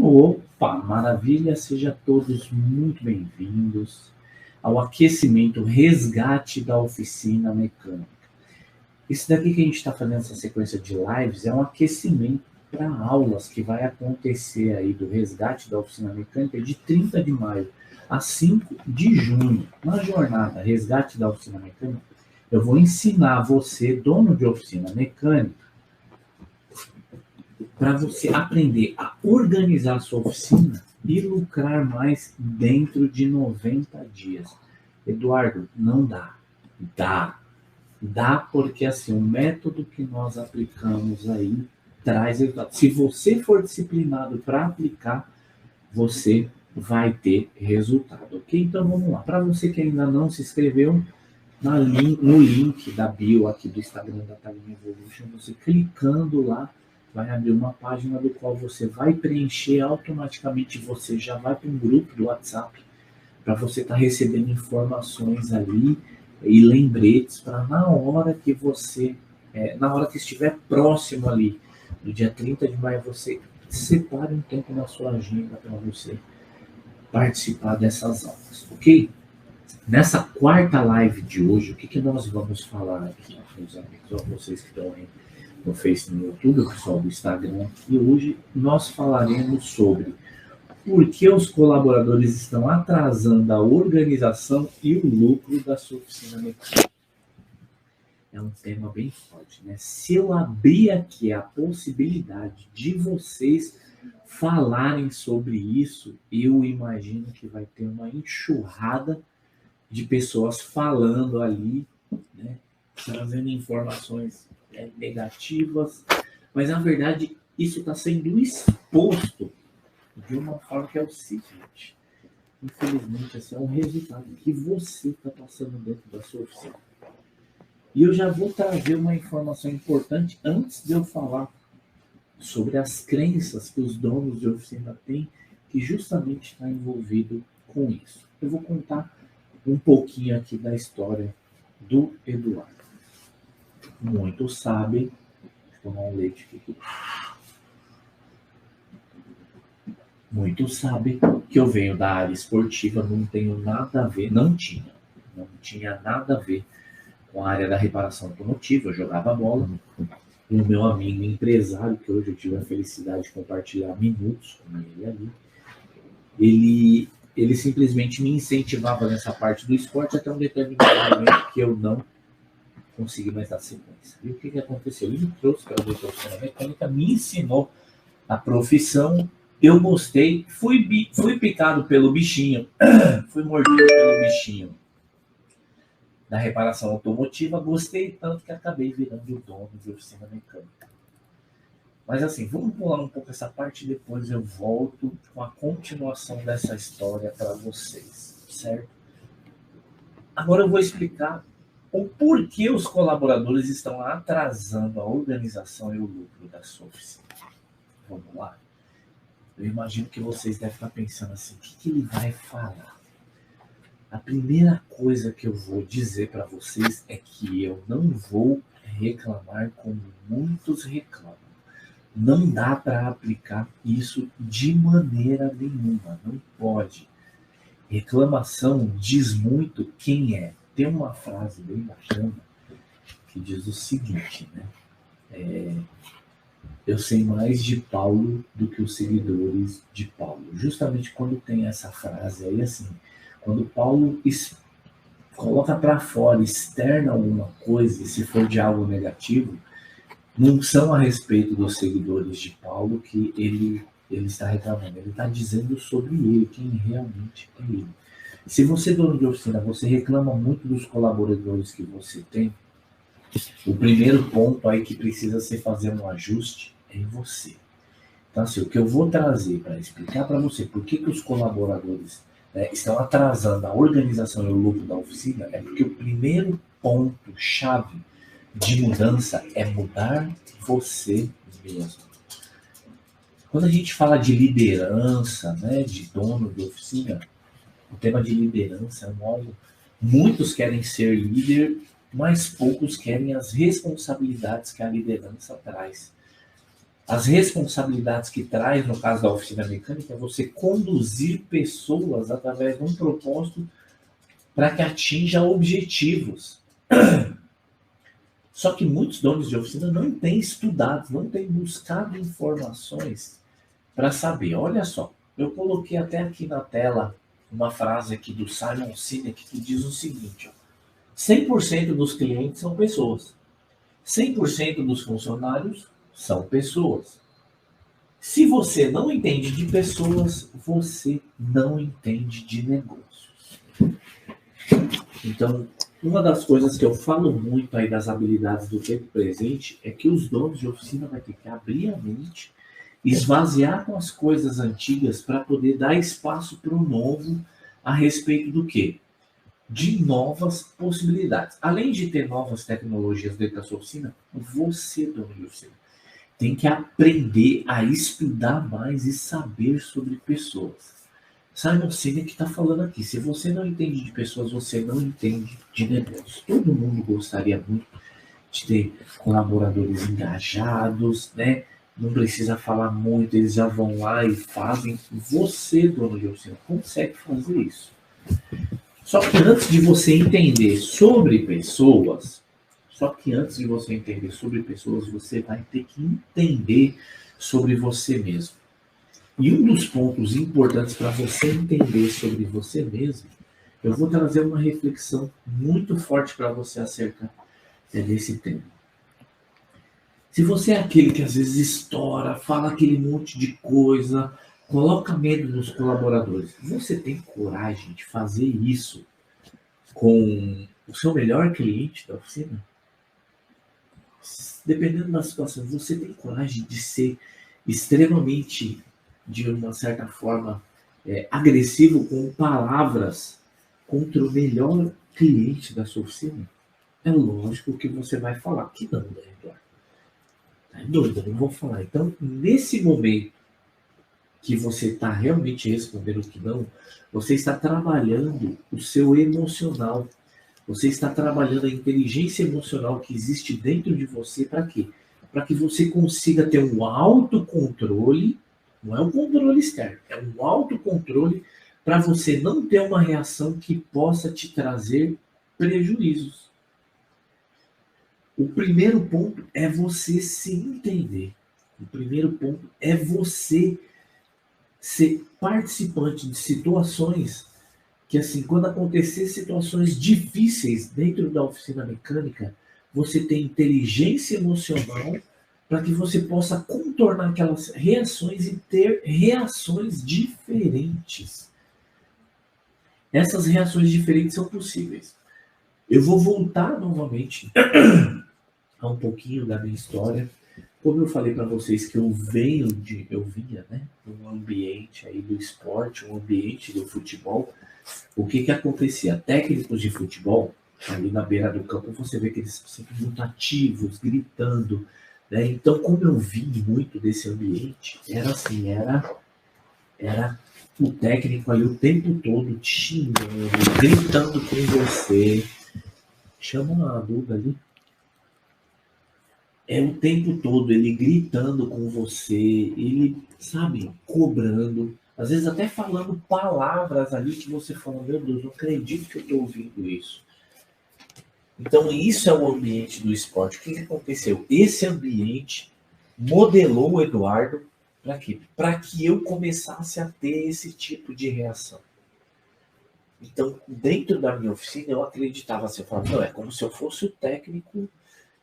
Opa, maravilha! Sejam todos muito bem-vindos ao aquecimento resgate da oficina mecânica. Isso daqui que a gente está fazendo essa sequência de lives é um aquecimento para aulas que vai acontecer aí do resgate da oficina mecânica de 30 de maio a 5 de junho. Na jornada resgate da oficina mecânica, eu vou ensinar você, dono de oficina mecânica, para você aprender a organizar a sua oficina e lucrar mais dentro de 90 dias. Eduardo, não dá. Dá porque assim, o método que nós aplicamos aí traz resultado. Se você for disciplinado para aplicar, você vai ter resultado, ok? Então vamos lá. Para você que ainda não se inscreveu, no link da bio aqui do Instagram da Talinha Evolution, você clicando lá, vai abrir uma página do qual você vai preencher automaticamente, você já vai para um grupo do WhatsApp, para você estar recebendo informações ali e lembretes para na hora que você, na hora que estiver próximo ali, no dia 30 de maio, você separe um tempo na sua agenda para você participar dessas aulas, ok? Nessa quarta live de hoje, o que nós vamos falar aqui, meus amigos, ó, vocês que estão aí no Face, no YouTube, o pessoal do Instagram, e hoje nós falaremos sobre por que os colaboradores estão atrasando a organização e o lucro da sua oficina mecânica. É um tema bem forte, né? Se eu abrir aqui a possibilidade de vocês falarem sobre isso, eu imagino que vai ter uma enxurrada de pessoas falando ali, né? Trazendo informações negativas, mas na verdade isso está sendo exposto de uma forma que é o seguinte: infelizmente esse é um resultado que você está passando dentro da sua oficina. E eu já vou trazer uma informação importante antes de eu falar sobre as crenças que os donos de oficina têm, que justamente está envolvido com isso. Eu vou contar um pouquinho aqui da história do Eduardo. Muitos sabem, vou tomar um leite aqui. Muitos sabem que eu venho da área esportiva, não tenho nada a ver, não tinha nada a ver com a área da reparação automotiva. Eu jogava bola, e o meu amigo empresário, que hoje eu tive a felicidade de compartilhar minutos com ele ali, ele simplesmente me incentivava nessa parte do esporte até um determinado momento que eu não consegui mais dar sequência. E o que aconteceu? Ele me trouxe para a oficina mecânica, me ensinou a profissão, eu gostei, fui picado pelo bichinho, fui mordido pelo bichinho da reparação automotiva, gostei tanto que acabei virando o dono de oficina mecânica. Mas assim, vamos pular um pouco essa parte e depois eu volto com a continuação dessa história para vocês, certo? Agora eu vou explicar o porquê os colaboradores estão atrasando a organização e o lucro da sua oficina. Vamos lá? Eu imagino que vocês devem estar pensando assim, o que ele vai falar? A primeira coisa que eu vou dizer para vocês é que eu não vou reclamar como muitos reclamam. Não dá para aplicar isso de maneira nenhuma, não pode. Reclamação diz muito quem é. Tem uma frase bem bacana que diz o seguinte, né? Eu sei mais de Paulo do que os seguidores de Paulo. Justamente quando tem essa frase aí, assim, quando Paulo coloca para fora, externa alguma coisa, e se for de algo negativo, não são a respeito dos seguidores de Paulo que ele está reclamando. Ele está dizendo sobre ele, quem realmente é ele. Se você, dono de oficina, você reclama muito dos colaboradores que você tem, o primeiro ponto aí que precisa ser fazer um ajuste é em você. Então, assim, o que eu vou trazer para explicar para você por que os colaboradores estão atrasando a organização e o lucro da oficina é porque o primeiro ponto-chave de mudança é mudar você mesmo. Quando a gente fala de liderança, né, de dono de oficina, o tema de liderança é algo. Muitos querem ser líder, mas poucos querem as responsabilidades que a liderança traz. As responsabilidades que traz, no caso da oficina mecânica, é você conduzir pessoas através de um propósito para que atinja objetivos. Só que muitos donos de oficina não têm estudado, não têm buscado informações para saber. Olha só, eu coloquei até aqui na tela uma frase aqui do Simon Sinek que diz o seguinte: ó, 100% dos clientes são pessoas, 100% dos funcionários são pessoas. Se você não entende de pessoas, você não entende de negócios. Então, uma das coisas que eu falo muito aí das habilidades do tempo presente é que os donos de oficina vão ter que abrir a mente, esvaziar com as coisas antigas para poder dar espaço para o novo a respeito do quê? De novas possibilidades. Além de ter novas tecnologias dentro da sua oficina, você, dono de oficina, tem que aprender a estudar mais e saber sobre pessoas. Simon Sinek está falando aqui, se você não entende de pessoas, você não entende de negócios. Todo mundo gostaria muito de ter colaboradores engajados, né? Não precisa falar muito, eles já vão lá e fazem. Você, dono de oficina, consegue fazer isso. Só que antes de você entender sobre pessoas, você vai ter que entender sobre você mesmo. E um dos pontos importantes para você entender sobre você mesmo, eu vou trazer uma reflexão muito forte para você acerca desse tema. Se você é aquele que às vezes estoura, fala aquele monte de coisa, coloca medo nos colaboradores, você tem coragem de fazer isso com o seu melhor cliente da oficina? Dependendo da situação, você tem coragem de ser extremamente, de uma certa forma, agressivo com palavras contra o melhor cliente da sua oficina? É lógico que você vai falar que não, né, Eduardo? Tá doido, eu não vou falar. Então, nesse momento que você está realmente respondendo que não, você está trabalhando o seu emocional. Você está trabalhando a inteligência emocional que existe dentro de você para quê? Para que você consiga ter um autocontrole, não é um controle externo, é um autocontrole para você não ter uma reação que possa te trazer prejuízos. O primeiro ponto é você se entender. O primeiro ponto é você ser participante de situações que, assim, quando acontecer situações difíceis dentro da oficina mecânica, você tem inteligência emocional para que você possa contornar aquelas reações e ter reações diferentes. Essas reações diferentes são possíveis. Eu vou voltar novamente a um pouquinho da minha história. Como eu falei para vocês que eu vinha, né, num ambiente aí do esporte, um ambiente do futebol. O que acontecia? Técnicos de futebol, ali na beira do campo, você vê que eles são sempre muito ativos, gritando, né? Então, como eu vim muito desse ambiente, era assim, era o técnico ali o tempo todo te xingando, gritando com você. Chama a Duda ali. É o tempo todo ele gritando com você, ele, sabe, cobrando, às vezes até falando palavras ali que você fala, meu Deus, não acredito que eu estou ouvindo isso. Então, isso é o ambiente do esporte. O que aconteceu? Esse ambiente modelou o Eduardo para quê? Para que eu começasse a ter esse tipo de reação. Então, dentro da minha oficina, eu acreditava assim, eu falava, não, é como se eu fosse o técnico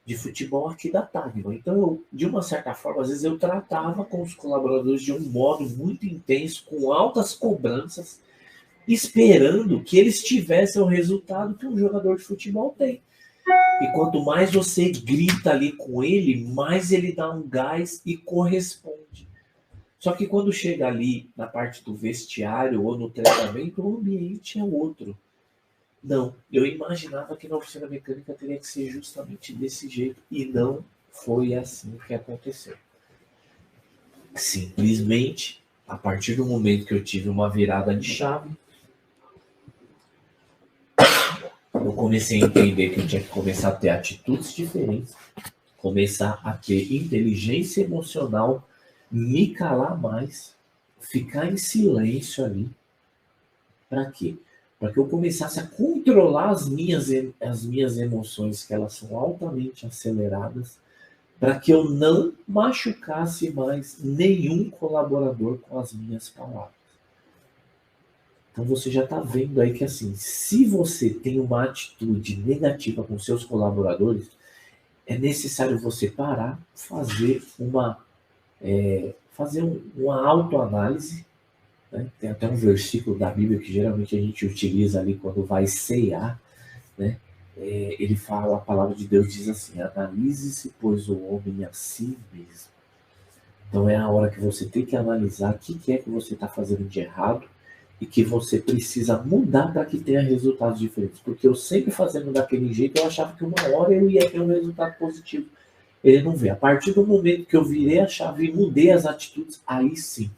de futebol aqui da Tagma. Então, eu, de uma certa forma, às vezes eu tratava com os colaboradores de um modo muito intenso, com altas cobranças, esperando que eles tivessem o resultado que um jogador de futebol tem. E quanto mais você grita ali com ele, mais ele dá um gás e corresponde. Só que quando chega ali na parte do vestiário ou no treinamento, o ambiente é outro. Não, eu imaginava que na oficina mecânica teria que ser justamente desse jeito. E não foi assim que aconteceu. Simplesmente, a partir do momento que eu tive uma virada de chave, eu comecei a entender que eu tinha que começar a ter atitudes diferentes, começar a ter inteligência emocional, me calar mais, ficar em silêncio ali. Para quê? Para que eu começasse a controlar as minhas emoções, que elas são altamente aceleradas, para que eu não machucasse mais nenhum colaborador com as minhas palavras. Então você já está vendo aí que assim, se você tem uma atitude negativa com seus colaboradores, é necessário você parar, fazer uma autoanálise, né? Tem até um versículo da Bíblia que geralmente a gente utiliza ali quando vai ceiar, né? Ele fala, a palavra de Deus diz assim: analise-se, pois, o homem a si mesmo. Então é a hora que você tem que analisar o que é que você está fazendo de errado e que você precisa mudar para que tenha resultados diferentes. Porque eu sempre fazendo daquele jeito, eu achava que uma hora eu ia ter um resultado positivo. Ele não vê. A partir do momento que eu virei a chave e mudei as atitudes, aí sim.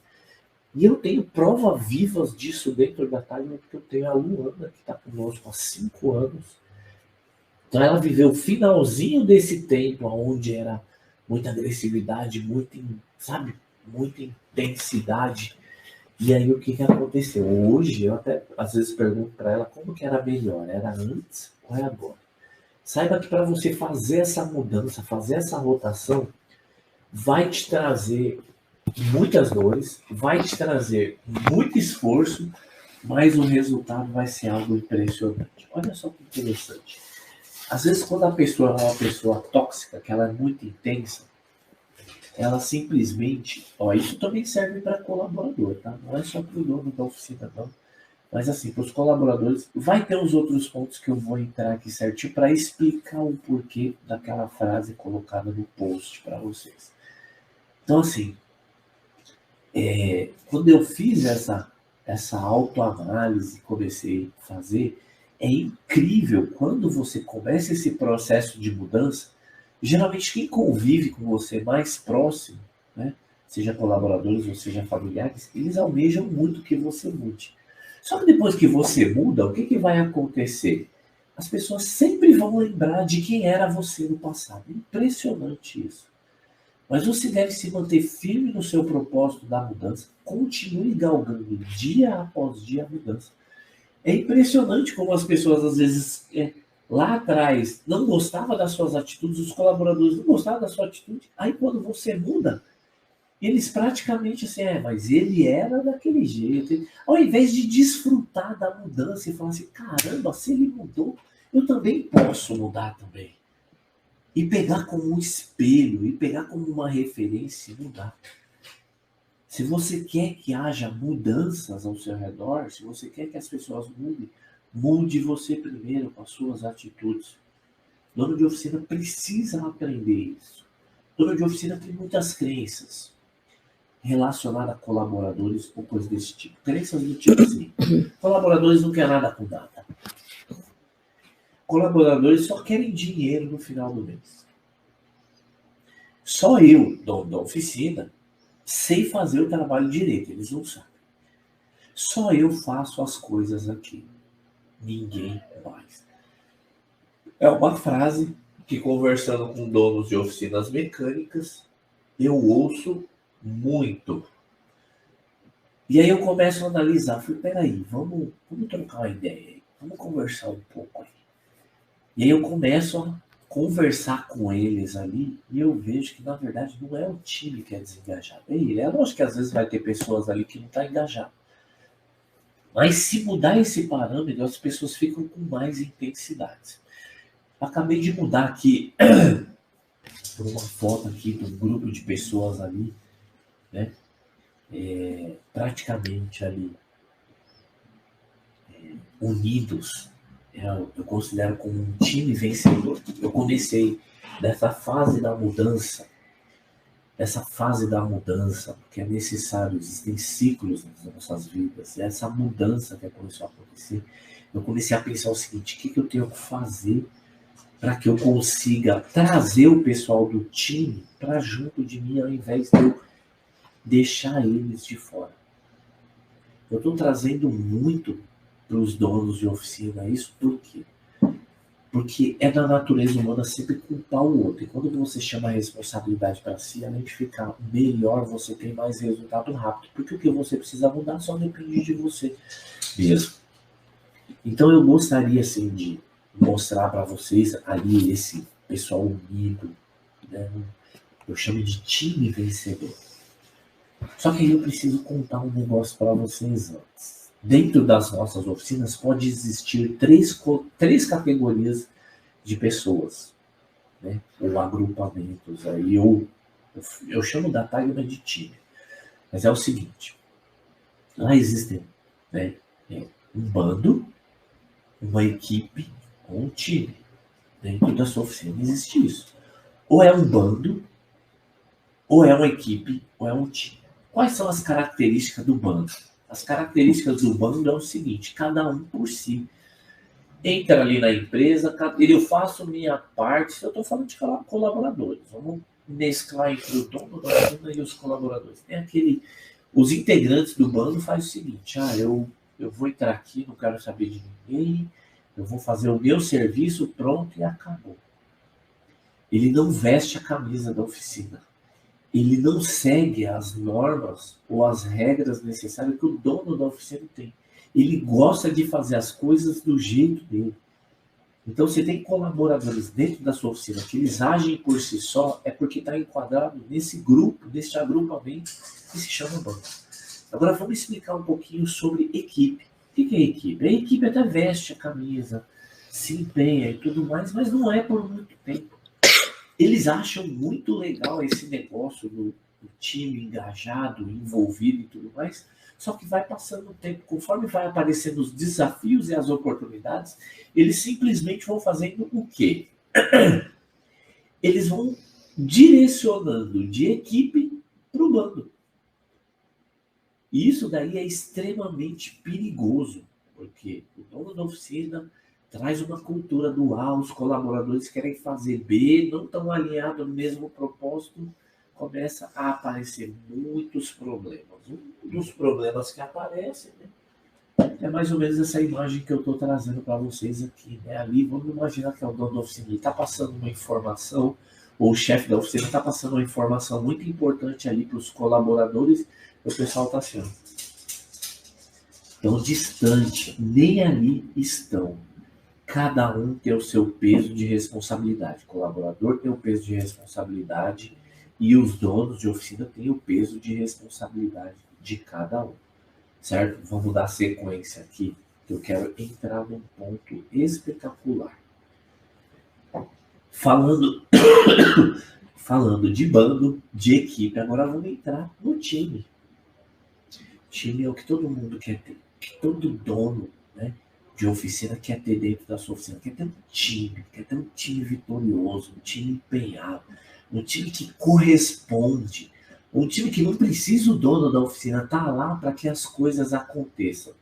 E eu tenho provas vivas disso dentro da Timer, porque eu tenho a Luana, que está conosco há 5 anos. Então ela viveu o finalzinho desse tempo, onde era muita agressividade, muita intensidade. E aí o que aconteceu? Hoje eu até às vezes pergunto para ela como que era melhor, era antes ou é agora? Saiba que para você fazer essa mudança, fazer essa rotação, vai te trazer muitas dores, vai te trazer muito esforço, mas o resultado vai ser algo impressionante. Olha só que interessante. Às vezes quando a pessoa é uma pessoa tóxica, que ela é muito intensa, ela simplesmente, isso também serve para colaborador, tá? Não é só para o dono da oficina, não. Mas assim, para os colaboradores, vai ter os outros pontos que eu vou entrar aqui certinho para explicar o porquê daquela frase colocada no post para vocês. Então assim, quando eu fiz essa autoanálise, comecei a fazer, é incrível quando você começa esse processo de mudança. Geralmente quem convive com você mais próximo, né, seja colaboradores ou seja familiares, eles almejam muito que você mude. Só que depois que você muda, o que vai acontecer? As pessoas sempre vão lembrar de quem era você no passado. Impressionante isso. Mas você deve se manter firme no seu propósito da mudança. Continue galgando dia após dia a mudança. É impressionante como as pessoas, às vezes, lá atrás, não gostavam das suas atitudes, os colaboradores não gostavam da sua atitude. Aí, quando você muda, eles praticamente assim, mas ele era daquele jeito. Ao invés de desfrutar da mudança e falar assim, caramba, se ele mudou, eu também posso mudar também. E pegar como um espelho, e pegar como uma referência e mudar. Se você quer que haja mudanças ao seu redor, se você quer que as pessoas mudem, mude você primeiro com as suas atitudes. Dono de oficina precisa aprender isso. Dono de oficina tem muitas crenças relacionadas a colaboradores ou coisas desse tipo. Crenças do tipo assim, colaboradores não querem nada com nada. Colaboradores só querem dinheiro no final do mês. Só eu, dono da oficina, sei fazer o trabalho direito, eles não sabem. Só eu faço as coisas aqui. Ninguém mais. É uma frase que, conversando com donos de oficinas mecânicas, eu ouço muito. E aí eu começo a analisar. Falei, peraí, vamos trocar uma ideia aí. Vamos conversar um pouco aí. E aí eu começo a conversar com eles ali e eu vejo que, na verdade, não é o time que é desengajado. É lógico que às vezes vai ter pessoas ali que não estão engajadas. Mas se mudar esse parâmetro, as pessoas ficam com mais intensidade. Acabei de mudar aqui por uma foto aqui de um grupo de pessoas ali, né? Praticamente ali unidos. Eu considero como um time vencedor. Eu comecei dessa fase da mudança, porque é necessário, existem ciclos nas nossas vidas, e essa mudança que começou a acontecer, eu comecei a pensar o seguinte, o que eu tenho que fazer para que eu consiga trazer o pessoal do time para junto de mim, ao invés de eu deixar eles de fora. Eu estou trazendo muito para os donos de oficina isso, por quê? Porque é da natureza humana sempre culpar o outro. E quando você chama a responsabilidade para si, além de ficar melhor, você tem mais resultado rápido. Porque o que você precisa mudar só depende de você mesmo. Então eu gostaria assim de mostrar para vocês ali esse pessoal unido, né? Eu chamo de time vencedor. Só que aí eu preciso contar um negócio para vocês antes. Dentro das nossas oficinas pode existir três categorias de pessoas, né? Ou agrupamentos. Aí eu chamo da tagma de time. Mas é o seguinte, lá existem, né, um bando, uma equipe ou um time. Dentro da sua oficina existe isso. Ou é um bando, ou é uma equipe, ou é um time. Quais são as características do bando? As características do bando é o seguinte, cada um por si. Entra ali na empresa, eu faço minha parte, eu estou falando de colaboradores. Vamos mesclar entre o dono da oficina e os colaboradores. Tem os integrantes do bando fazem o seguinte, eu vou entrar aqui, não quero saber de ninguém, eu vou fazer o meu serviço, pronto e acabou. Ele não veste a camisa da oficina. Ele não segue as normas ou as regras necessárias que o dono da oficina tem. Ele gosta de fazer as coisas do jeito dele. Então, você tem colaboradores dentro da sua oficina que eles agem por si só, é porque está enquadrado nesse grupo, nesse agrupamento que se chama bando. Agora, vamos explicar um pouquinho sobre equipe. O que é equipe? A equipe até veste a camisa, se empenha e tudo mais, mas não é por muito tempo. Eles acham muito legal esse negócio do time engajado, envolvido e tudo mais, só que vai passando o tempo, conforme vai aparecendo os desafios e as oportunidades, eles simplesmente vão fazendo o quê? Eles vão direcionando de equipe para o bando. E isso daí é extremamente perigoso, porque o dono da oficina traz uma cultura do A, os colaboradores querem fazer B, não estão alinhados no mesmo propósito, começa a aparecer muitos problemas. Um dos problemas que aparecem, né, é mais ou menos essa imagem que eu estou trazendo para vocês aqui. Né? Ali, vamos imaginar que é o dono da oficina, ele está passando uma informação, ou o chefe da oficina está passando uma informação muito importante ali para os colaboradores, e o pessoal está assim, tão distante, nem ali estão. Cada um tem o seu peso de responsabilidade. O colaborador tem o peso de responsabilidade e os donos de oficina têm o peso de responsabilidade de cada um. Certo? Vamos dar sequência aqui, que eu quero entrar num ponto espetacular. Falando de bando, de equipe, agora vamos entrar no time. Time é o que todo mundo quer ter, que todo dono, né, de oficina quer ter dentro da sua oficina, quer ter um time vitorioso, um time empenhado, um time que corresponde, um time que não precisa o dono da oficina estar lá para que as coisas aconteçam.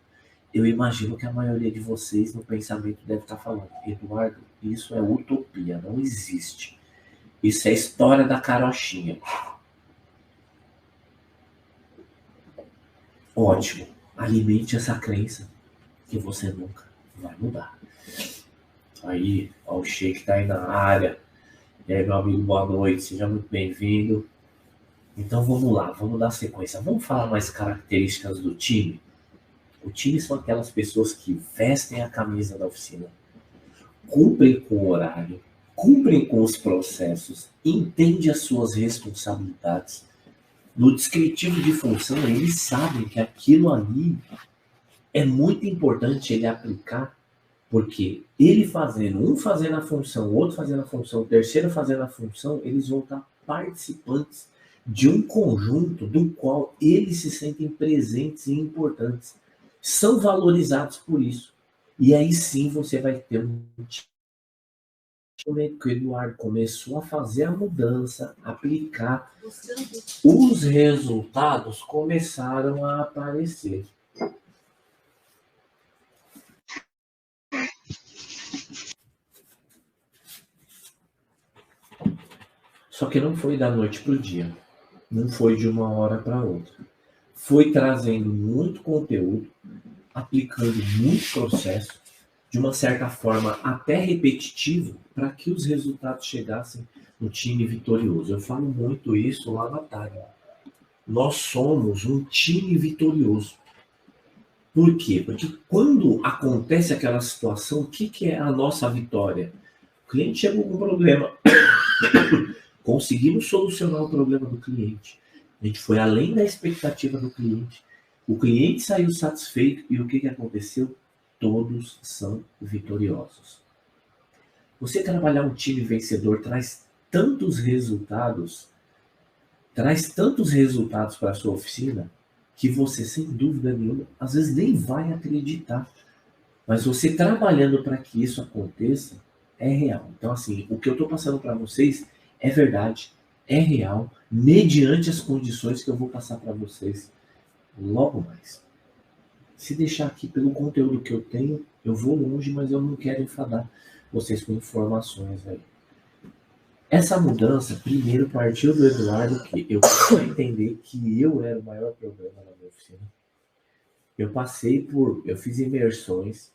Eu imagino que a maioria de vocês no pensamento deve estar falando, Eduardo, isso é utopia, não existe. Isso é história da carochinha. Ótimo, alimente essa crença que você nunca vai mudar. Aí, ó, o Sheik tá aí na área. E aí, meu amigo, boa noite, seja muito bem-vindo. Então vamos lá, vamos dar sequência. Vamos falar mais características do time? O time são aquelas pessoas que vestem a camisa da oficina, cumprem com o horário, cumprem com os processos, entendem as suas responsabilidades. No descritivo de função, eles sabem que aquilo ali é muito importante ele aplicar, porque ele fazendo, um fazendo a função, outro fazendo a função, o terceiro fazendo a função, eles vão estar participantes de um conjunto do qual eles se sentem presentes e importantes. São valorizados por isso. E aí sim você vai ter um momento que o Eduardo começou a fazer a mudança, aplicar, os resultados começaram a aparecer. Só que não foi da noite para o dia, não foi de uma hora para outra. Foi trazendo muito conteúdo, aplicando muito processo, de uma certa forma até repetitivo, para que os resultados chegassem no time vitorioso. Eu falo muito isso lá na Tária. Nós somos um time vitorioso. Por quê? Porque quando acontece aquela situação, o que é a nossa vitória? O cliente chegou com um problema. Conseguimos solucionar o problema do cliente. A gente foi além da expectativa do cliente. O cliente saiu satisfeito e o que aconteceu? Todos são vitoriosos. Você trabalhar um time vencedor traz tantos resultados para a sua oficina, que você, sem dúvida nenhuma, às vezes nem vai acreditar. Mas você trabalhando para que isso aconteça, é real. Então, assim, o que eu estou passando para vocês é verdade, é real, mediante as condições que eu vou passar para vocês logo mais. Se deixar aqui pelo conteúdo que eu tenho, eu vou longe, mas eu não quero enfadar vocês com informações aí. Essa mudança, primeiro, partiu do Eduardo, que eu comecei a entender que eu era o maior problema na minha oficina. Eu fiz imersões,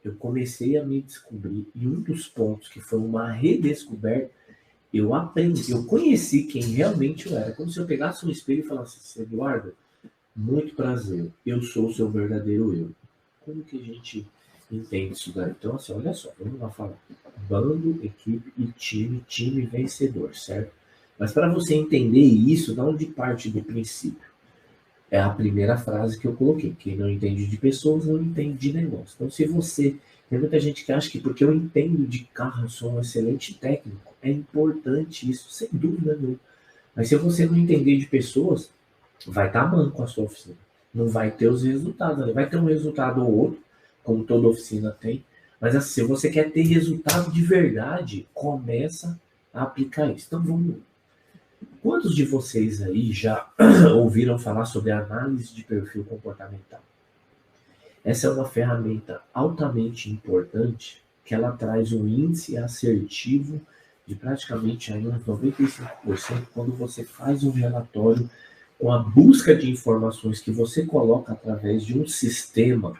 eu comecei a me descobrir, e um dos pontos que foi uma redescoberta, eu aprendi, eu conheci quem realmente eu era. Como se eu pegasse um espelho e falasse assim, Eduardo, muito prazer, eu sou o seu verdadeiro eu. Como que a gente entende isso daí? Então, assim, olha só, vamos lá falar. Bando, equipe e time vencedor, certo? Mas para você entender isso, da onde parte do princípio? É a primeira frase que eu coloquei. Quem não entende de pessoas, não entende de negócio. Então, se você... Tem muita gente que acha que porque eu entendo de carro, eu sou um excelente técnico. É importante isso, sem dúvida nenhuma. Mas se você não entender de pessoas, vai estar manco a sua oficina. Não vai ter os resultados. Vai ter um resultado ou outro, como toda oficina tem. Mas assim, se você quer ter resultado de verdade, começa a aplicar isso. Então vamos lá. Quantos de vocês aí já ouviram falar sobre a análise de perfil comportamental? Essa é uma ferramenta altamente importante, que ela traz um índice assertivo de praticamente aí uns 95% quando você faz um relatório com a busca de informações que você coloca através de um sistema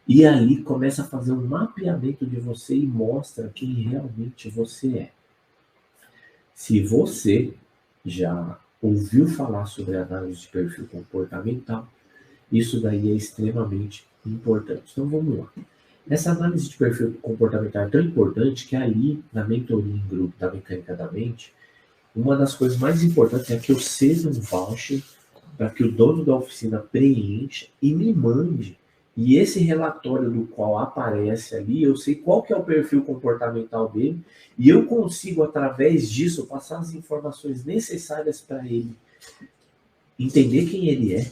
e ali começa a fazer um mapeamento de você e mostra quem realmente você é. Se você já ouviu falar sobre análise de perfil comportamental, isso daí é extremamente importante. Então vamos lá. Essa análise de perfil comportamental é tão importante que ali, na mentoria em grupo da Mecânica da Mente, uma das coisas mais importantes é que eu seja um voucher para que o dono da oficina preencha e me mande. E esse relatório do qual aparece ali, eu sei qual que é o perfil comportamental dele e eu consigo, através disso, passar as informações necessárias para ele entender quem ele é,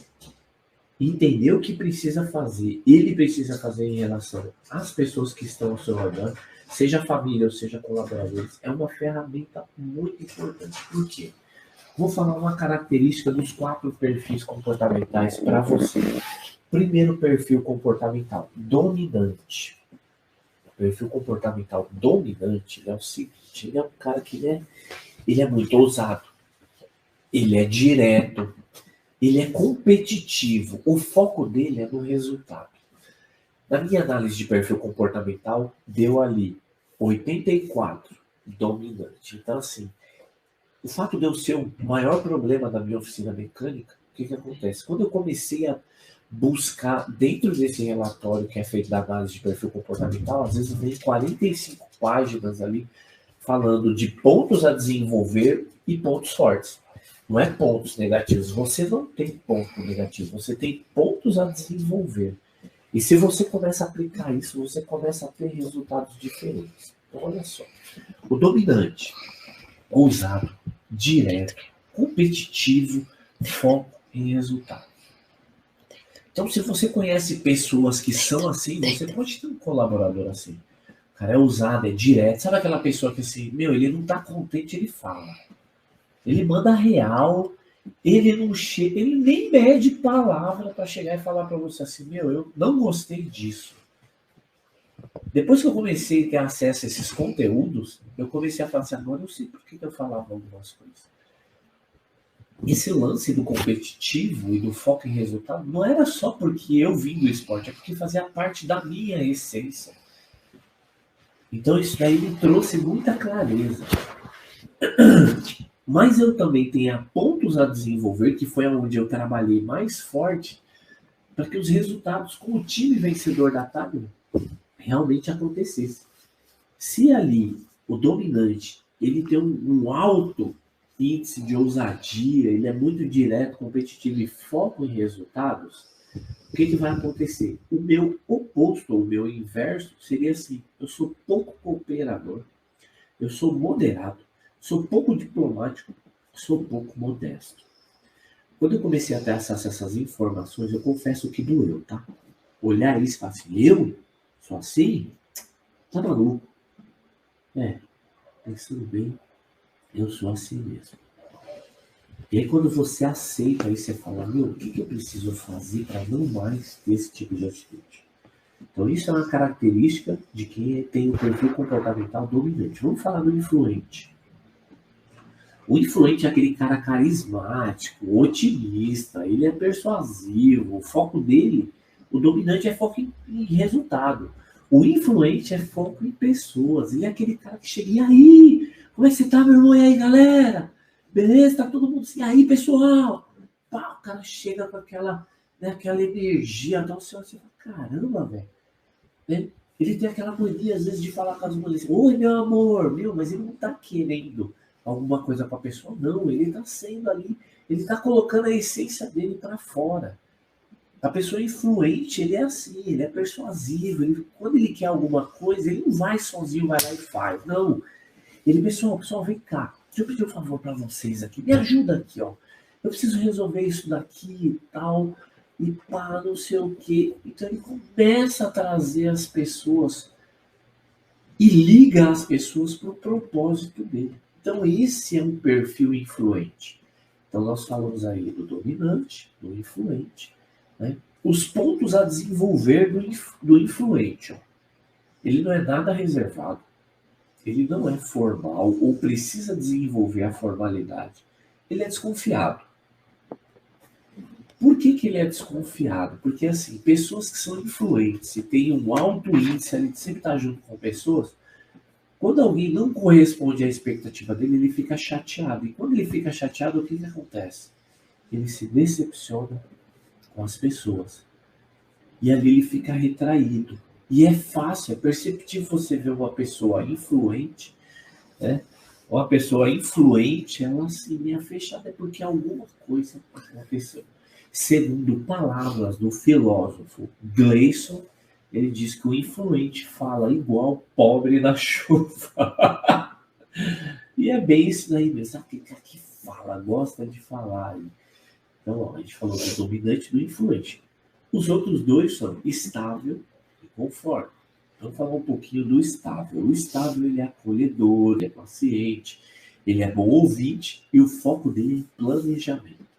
entender o que precisa fazer, ele precisa fazer em relação às pessoas que estão ao seu redor, seja família ou seja colaboradores. É uma ferramenta muito importante. Por quê? Vou falar uma característica dos 4 perfis comportamentais para você. Primeiro perfil comportamental, dominante. O perfil comportamental dominante é o seguinte, ele é um cara que ele é muito ousado, ele é direto, ele é competitivo, o foco dele é no resultado. Na minha análise de perfil comportamental, deu ali 84, dominante. Então, assim, o fato de eu ser o maior problema da minha oficina mecânica, o que acontece? Quando eu comecei a buscar, dentro desse relatório que é feito da análise de perfil comportamental, às vezes vem 45 páginas ali, falando de pontos a desenvolver e pontos fortes. Não é pontos negativos. Você não tem ponto negativo, você tem pontos a desenvolver. E se você começa a aplicar isso, você começa a ter resultados diferentes. Então, olha só. O dominante, ousado, direto, competitivo, foco em resultado. Então, se você conhece pessoas que são assim, você pode ter um colaborador assim. O cara é ousado, é direto. Sabe aquela pessoa que assim, ele não tá contente, ele fala. Ele manda real, ele não chega, ele nem mede palavra para chegar e falar para você assim, eu não gostei disso. Depois que eu comecei a ter acesso a esses conteúdos, eu comecei a falar assim, agora eu sei por que eu falava algumas coisas. Esse lance do competitivo e do foco em resultado não era só porque eu vim do esporte, é porque fazia parte da minha essência. Então isso daí me trouxe muita clareza. Mas eu também tenho pontos a desenvolver, que foi onde eu trabalhei mais forte, para que os resultados com o time vencedor da tábua realmente acontecessem. Se ali o dominante ele tem um alto índice de ousadia, ele é muito direto, competitivo e foco em resultados, o que vai acontecer? O meu oposto, ou o meu inverso, seria assim: eu sou pouco cooperador, eu sou moderado, sou pouco diplomático, sou pouco modesto. Quando eu comecei a ter acesso a essas informações, eu confesso que doeu, tá? Olhar isso e falar assim: eu sou assim? Tá maluco? É, pensando bem, eu sou assim mesmo. E aí quando você aceita aí, você fala: meu, o que eu preciso fazer para não mais ter esse tipo de atitude? Então isso é uma característica de quem tem o perfil comportamental dominante. Vamos falar do influente. O influente é aquele cara carismático, otimista, ele é persuasivo, o foco dele, o dominante é foco em resultado. O influente é foco em pessoas, ele é aquele cara que chega: e aí? Como é que você tá, meu irmão? E aí, galera? Beleza? Tá todo mundo assim? E aí, pessoal? Pá, o cara chega com aquela, né, aquela energia, então você fala: caramba, velho. Né? Ele tem aquela mania, às vezes, de falar com as mulheres: oi, meu amor, meu, mas ele não tá querendo alguma coisa para a pessoa, não, ele está sendo ali, ele está colocando a essência dele para fora. A pessoa influente, ele é assim, ele é persuasivo, quando ele quer alguma coisa, ele não vai sozinho, vai lá e faz, não. Ele: pessoal, vem cá, deixa eu pedir um favor para vocês aqui, me ajuda aqui, ó. Eu preciso resolver isso daqui e tal, e pá, não sei o quê. Então ele começa a trazer as pessoas e liga as pessoas para o propósito dele. Então, esse é um perfil influente. Então, nós falamos aí do dominante, do influente. Né? Os pontos a desenvolver do influente. Ó. Ele não é nada reservado, ele não é formal ou precisa desenvolver a formalidade. Ele é desconfiado. Por que ele é desconfiado? Porque, assim, pessoas que são influentes e têm um alto índice, ele sempre está junto com pessoas. Quando alguém não corresponde à expectativa dele, ele fica chateado. E quando ele fica chateado, o que acontece? Ele se decepciona com as pessoas. E ali ele fica retraído. E é fácil, é perceptível você ver uma pessoa influente, né? Uma pessoa influente, ela assim, meio fechada, é porque alguma coisa aconteceu. Segundo palavras do filósofo Gleison, ele diz que o influente fala igual pobre na chuva. E é bem isso daí mesmo. Aquele cara que fala, gosta de falar. Então, ó, a gente falou do dominante e do influente. Os outros dois são estável e conforme. Vamos falar um pouquinho do estável. O estável, ele é acolhedor, ele é paciente, ele é bom ouvinte e o foco dele é planejamento.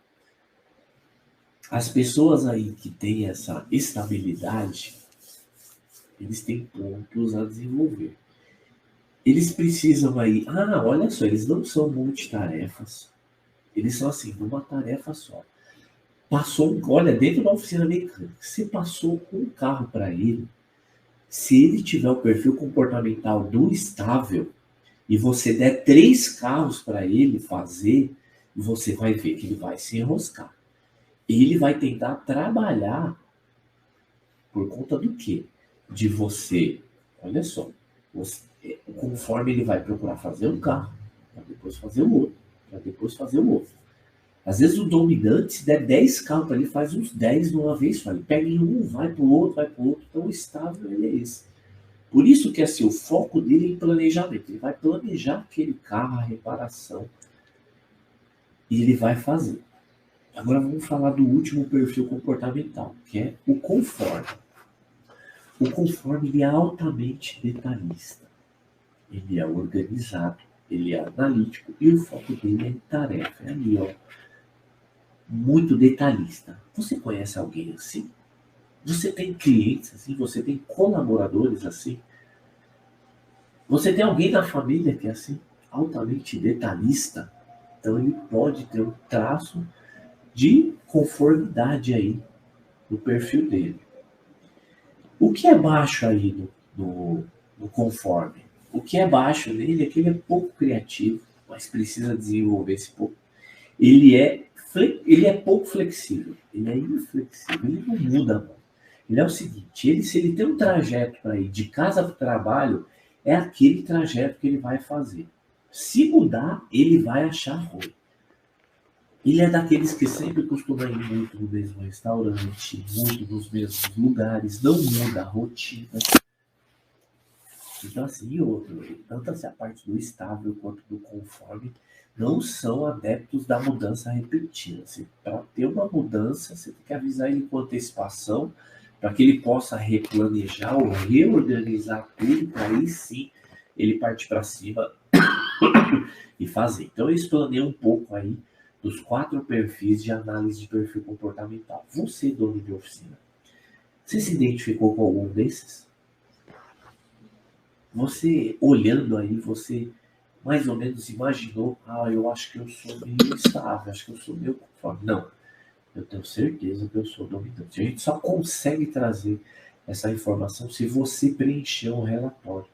As pessoas aí que têm essa estabilidade, eles têm pontos a desenvolver. Eles precisam aí... olha só, eles não são multitarefas. Eles são assim, numa tarefa só. Olha, dentro da oficina mecânica, você passou um carro para ele, se ele tiver o perfil comportamental do estável, e você der 3 carros para ele fazer, você vai ver que ele vai se enroscar. Ele vai tentar trabalhar por conta do quê? De você, olha só, conforme ele vai procurar fazer um carro, para depois fazer o outro, para depois fazer o outro. Às vezes o dominante, se der 10 carros para ele, faz uns 10 de uma vez só. Ele pega em um, vai para o outro, vai para o outro. Então o estável ele é esse. Por isso que assim, o foco dele é em planejamento. Ele vai planejar aquele carro, a reparação, e ele vai fazer. Agora vamos falar do último perfil comportamental, que é o conforme. O conforme ele é altamente detalhista. Ele é organizado, ele é analítico e o foco dele é em tarefa. É ali, ó. Muito detalhista. Você conhece alguém assim? Você tem clientes assim? Você tem colaboradores assim? Você tem alguém na família que é assim? Altamente detalhista? Então ele pode ter um traço de conformidade aí no perfil dele. O que é baixo aí no conforme. O que é baixo nele é que ele é pouco criativo, mas precisa desenvolver esse pouco. Ele é pouco flexível, ele é inflexível, ele não muda, mano. Ele é o seguinte, se ele tem um trajeto para ir de casa para o trabalho, é aquele trajeto que ele vai fazer. Se mudar, ele vai achar ruim. Ele é daqueles que sempre costuma ir muito no mesmo restaurante, muito nos mesmos lugares, não muda a rotina. Então, assim, e outro, tanto assim, a parte do estável quanto do conforme não são adeptos da mudança repentina. Assim, para ter uma mudança, você tem que avisar ele com antecipação, para que ele possa replanejar ou reorganizar tudo, para aí sim ele partir para cima e fazer. Então, eu explanei um pouco aí dos 4 perfis de análise de perfil comportamental. Você, dono de oficina, você se identificou com algum desses? Você, olhando aí, você mais ou menos imaginou, eu acho que eu sou meio estável, acho que eu sou meio conforme. Não, eu tenho certeza que eu sou dominante. A gente só consegue trazer essa informação se você preencher um relatório.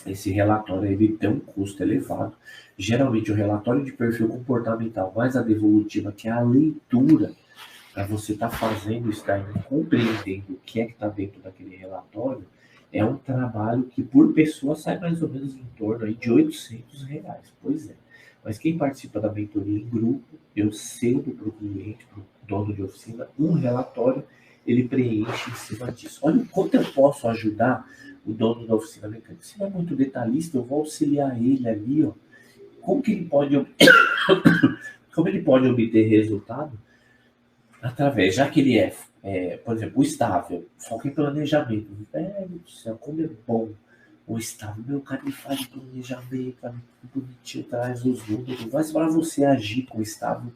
Esse relatório ele tem um custo elevado. Geralmente o relatório de perfil comportamental mais a devolutiva, que é a leitura, para você estar fazendo isso daí, compreendendo o que é que está dentro daquele relatório, é um trabalho que por pessoa sai mais ou menos em torno aí de R$ 800. Pois é. Mas quem participa da mentoria em grupo, eu cedo para o cliente, para o dono de oficina, um relatório, ele preenche em cima disso. Olha o quanto eu posso ajudar o dono da oficina mecânica. Se não é muito detalhista, eu vou auxiliar ele ali, ó. Como ele pode obter resultado através, já que ele por exemplo, o estável, foca em planejamento. Velho do céu, como é bom o estável. Meu cara, ele faz planejamento, cara, bonitinho, traz os números. Mas para você agir com o estável,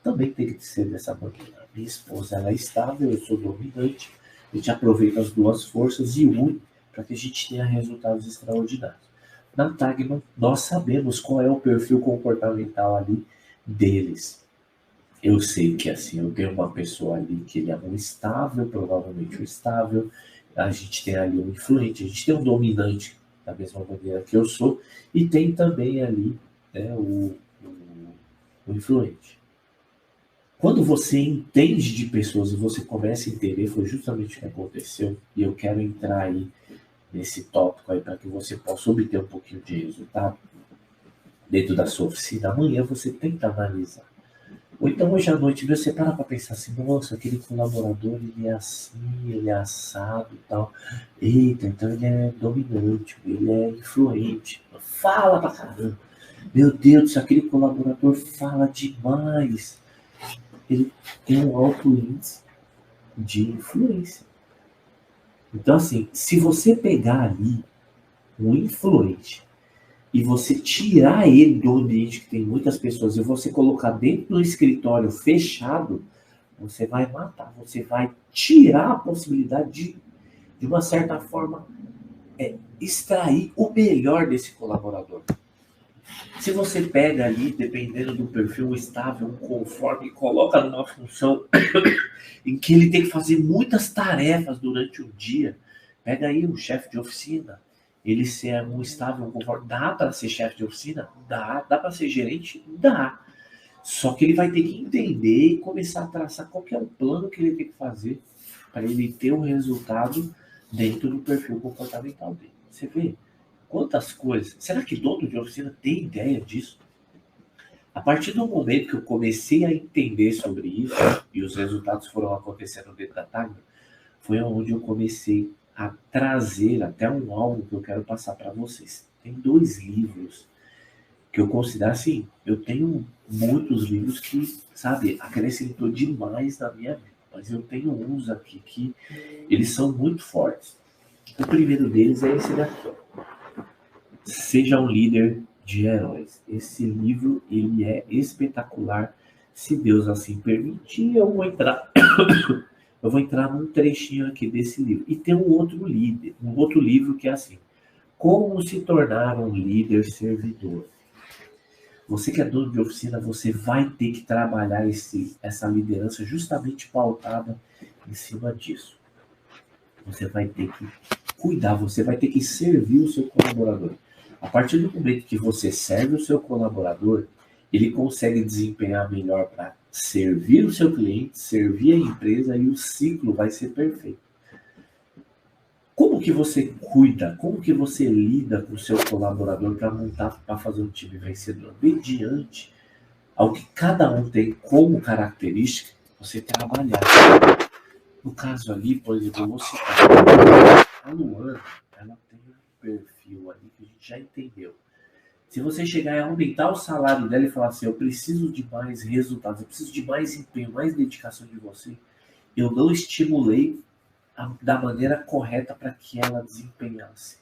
também tem que ser dessa maneira. Minha esposa, ela é estável, eu sou dominante. A gente aproveita as duas forças e une para que a gente tenha resultados extraordinários. Na Tagman, nós sabemos qual é o perfil comportamental ali deles. Eu sei que assim, eu tenho uma pessoa ali que ele é um estável, provavelmente um estável, a gente tem ali um influente, a gente tem um dominante, da mesma maneira que eu sou, e tem também ali, né, o influente. Quando você entende de pessoas e você começa a entender, foi justamente o que aconteceu, e eu quero entrar aí nesse tópico aí para que você possa obter um pouquinho de resultado dentro da sua oficina. Amanhã você tenta analisar. Ou então hoje à noite você para pensar assim, nossa, aquele colaborador, ele é assim, ele é assado e tal. Eita, então ele é dominante, ele é influente. Fala pra caramba. Meu Deus do céu, aquele colaborador fala demais. Ele tem um alto índice de influência. Então assim, se você pegar ali um influente e você tirar ele do ambiente que tem muitas pessoas e você colocar dentro do escritório fechado, você vai matar, você vai tirar a possibilidade de uma certa forma, extrair o melhor desse colaborador. Se você pega ali, dependendo do perfil, estável, um conforme, e coloca numa função em que ele tem que fazer muitas tarefas durante o dia, pega aí um chefe de oficina, ele ser um estável, um conforme, dá para ser chefe de oficina? Dá para ser gerente? Dá. Só que ele vai ter que entender e começar a traçar qual que é o plano que ele tem que fazer para ele ter um resultado dentro do perfil comportamental dele. Você vê quantas coisas. Será que dono de oficina tem ideia disso? A partir do momento que eu comecei a entender sobre isso e os resultados foram acontecendo dentro da Tagman, foi onde eu comecei a trazer até algo que eu quero passar para vocês. Tem 2 livros que eu considero assim, eu tenho muitos livros que, sabe, acrescentou demais na minha vida, mas eu tenho uns aqui que eles são muito fortes. O primeiro deles é esse daqui, ó. Seja um líder de heróis. Esse livro, ele é espetacular. Se Deus assim permitir, eu vou entrar num trechinho aqui desse livro. E tem um outro livro que é assim, Como se tornar um líder servidor. Você que é dono de oficina, você vai ter que trabalhar essa liderança justamente pautada em cima disso. Você vai ter que cuidar, você vai ter que servir o seu colaborador. A partir do momento que você serve o seu colaborador, ele consegue desempenhar melhor para servir o seu cliente, servir a empresa e o ciclo vai ser perfeito. Como que você cuida, como que você lida com o seu colaborador para montar, para fazer um time vencedor? Mediante ao que cada um tem como característica, você trabalhar. No caso ali, por exemplo, eu vou citar a Luana, ela tem um perfil ali que a gente já entendeu. Se você chegar e aumentar o salário dela e falar assim, eu preciso de mais resultados, eu preciso de mais empenho, mais dedicação de você, eu não estimulei da maneira correta para que ela desempenhasse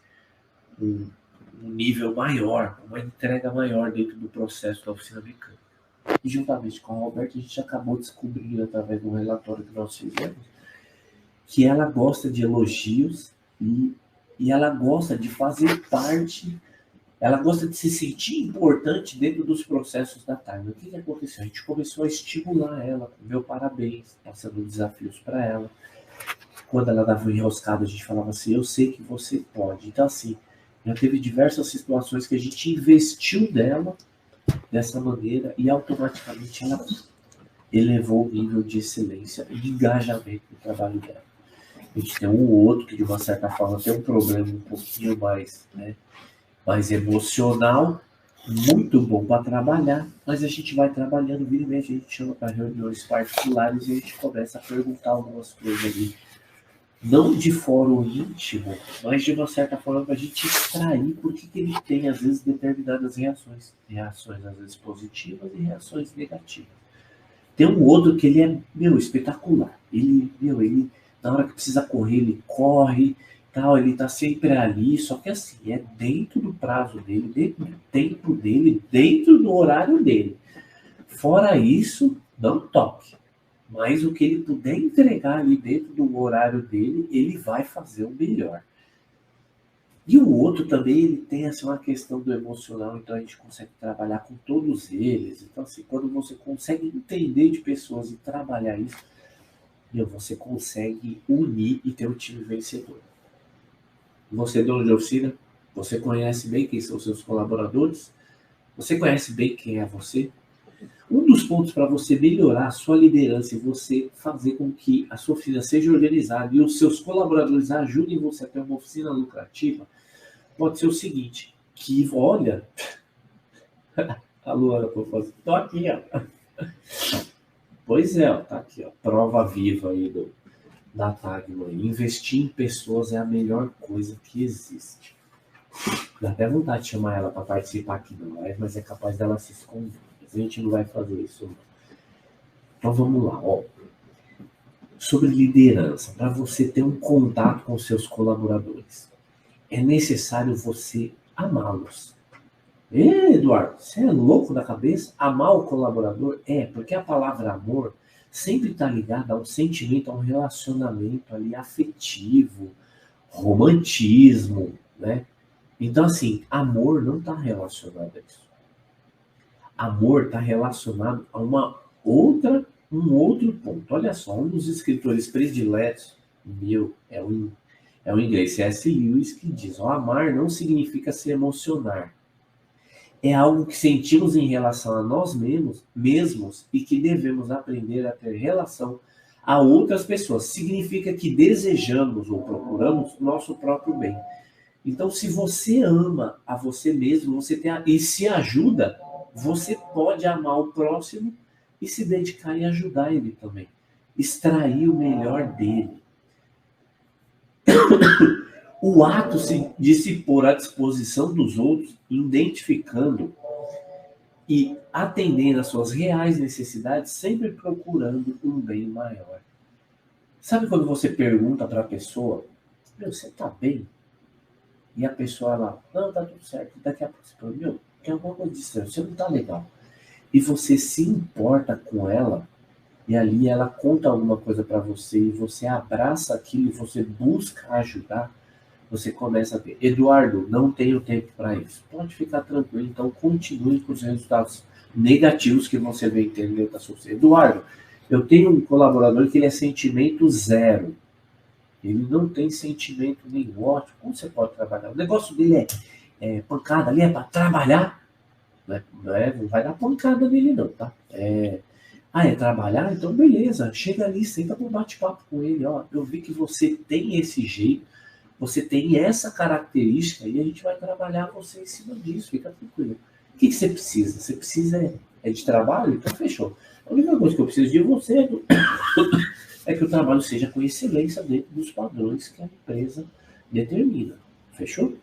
um nível maior, uma entrega maior dentro do processo da oficina mecânica. E juntamente com a Roberta, a gente acabou descobrindo através do relatório que nós fizemos que ela gosta de elogios e ela gosta de fazer parte, ela gosta de se sentir importante dentro dos processos da Time. O que aconteceu? A gente começou a estimular ela, com meu parabéns, passando desafios para ela. Quando ela dava um enroscado, a gente falava assim, eu sei que você pode. Então, assim, já teve diversas situações que a gente investiu nela dessa maneira e automaticamente ela elevou o nível de excelência e de engajamento no trabalho dela. A gente tem um ou outro que, de uma certa forma, tem um problema um pouquinho mais, né, mais emocional, muito bom para trabalhar, mas a gente vai trabalhando, vira e mexe, a gente chama para reuniões particulares e a gente começa a perguntar algumas coisas ali. Não de fórum íntimo, mas de uma certa forma para a gente extrair por que ele tem, às vezes, determinadas reações. Reações, às vezes, positivas e reações negativas. Tem um outro que ele é, espetacular. Ele, na hora que precisa correr, ele corre, tal, ele tá sempre ali, só que assim, é dentro do prazo dele, dentro do tempo dele, dentro do horário dele. Fora isso, não toque. Mas o que ele puder entregar ali dentro do horário dele, ele vai fazer o melhor. E o outro também, ele tem assim, uma questão do emocional, então a gente consegue trabalhar com todos eles. Então, assim, quando você consegue entender de pessoas e trabalhar isso, você consegue unir e ter um time vencedor. Você é dono de oficina, você conhece bem quem são os seus colaboradores, você conhece bem quem é você. Um dos pontos para você melhorar a sua liderança e você fazer com que a sua oficina seja organizada e os seus colaboradores ajudem você a ter uma oficina lucrativa, pode ser o seguinte, que olha, a Luana, estou aqui, ó. Pois é, ó, tá aqui, ó, prova viva aí da Tagma. Investir em pessoas é a melhor coisa que existe. Dá até vontade de chamar ela para participar aqui da live, mas é capaz dela se esconder. A gente não vai fazer isso. Então vamos lá, ó. Sobre liderança, para você ter um contato com seus colaboradores, é necessário você amá-los. Eduardo, você é louco da cabeça? Amar o colaborador? Porque a palavra amor sempre está ligada a um sentimento, a um relacionamento ali afetivo, romantismo, né? Então, assim, amor não está relacionado a isso. Amor está relacionado a um outro ponto. Olha só, um dos escritores prediletos meu é o inglês C.S. Lewis, que diz: amar não significa se emocionar. É algo que sentimos em relação a nós mesmos e que devemos aprender a ter relação a outras pessoas. Significa que desejamos ou procuramos nosso próprio bem. Então, se você ama a você mesmo, e se ajuda, você pode amar o próximo e se dedicar e ajudar ele também. Extrair o melhor dele. O ato de se pôr à disposição dos outros, identificando e atendendo às suas reais necessidades, sempre procurando um bem maior. Sabe quando você pergunta para a pessoa, você tá bem? E a pessoa, ela, não, tá tudo certo. Daqui a pouco você fala, tem alguma coisa estranha, você não tá legal. E você se importa com ela, e ali ela conta alguma coisa para você, e você abraça aquilo, e você busca ajudar, você começa a ter, Eduardo, não tenho tempo para isso. Pode ficar tranquilo, então continue com os resultados negativos que você vem tendo dentro da sua vida. Eduardo, eu tenho um colaborador que ele é sentimento zero. Ele não tem sentimento nenhum. Ótimo, como você pode trabalhar? O negócio dele é pancada ali, é para trabalhar. Não vai dar pancada nele não, tá? É trabalhar? Então beleza, chega ali, senta para um bate-papo com ele. Ó, eu vi que você tem esse jeito, você tem essa característica e a gente vai trabalhar você em cima disso, fica tranquilo. O que você precisa? Você precisa de trabalho? Então fechou. A única coisa que eu preciso de você é que o trabalho seja com excelência dentro dos padrões que a empresa determina. Fechou?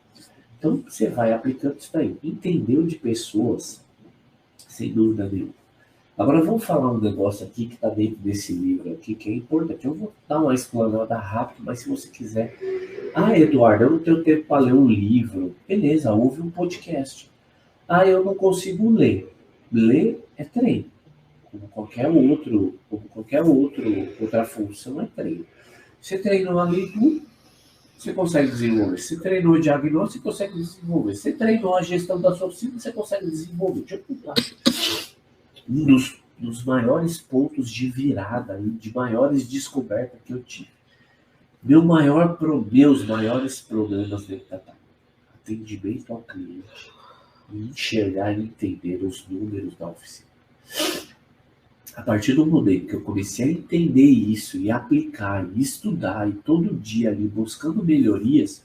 Então você vai aplicando isso daí. Entendeu de pessoas, sem dúvida nenhuma. Agora vamos falar um negócio aqui que está dentro desse livro aqui, que é importante. Eu vou dar uma explanada rápida, mas se você quiser. Ah, Eduardo, eu não tenho tempo para ler um livro. Beleza, ouve um podcast. Ah, eu não consigo ler. Ler é treino. Como qualquer outra função é treino. Você treinou a leitura, você consegue desenvolver. Você treinou o diagnóstico, você consegue desenvolver. Você treinou a gestão da sua oficina, você consegue desenvolver. Deixa eu contar. Um dos maiores pontos de virada e de maiores descobertas que eu tive. Meus maiores problemas dentro da atendimento ao cliente e enxergar e entender os números da oficina. A partir do momento que eu comecei a entender isso e aplicar, e estudar, e todo dia ali buscando melhorias,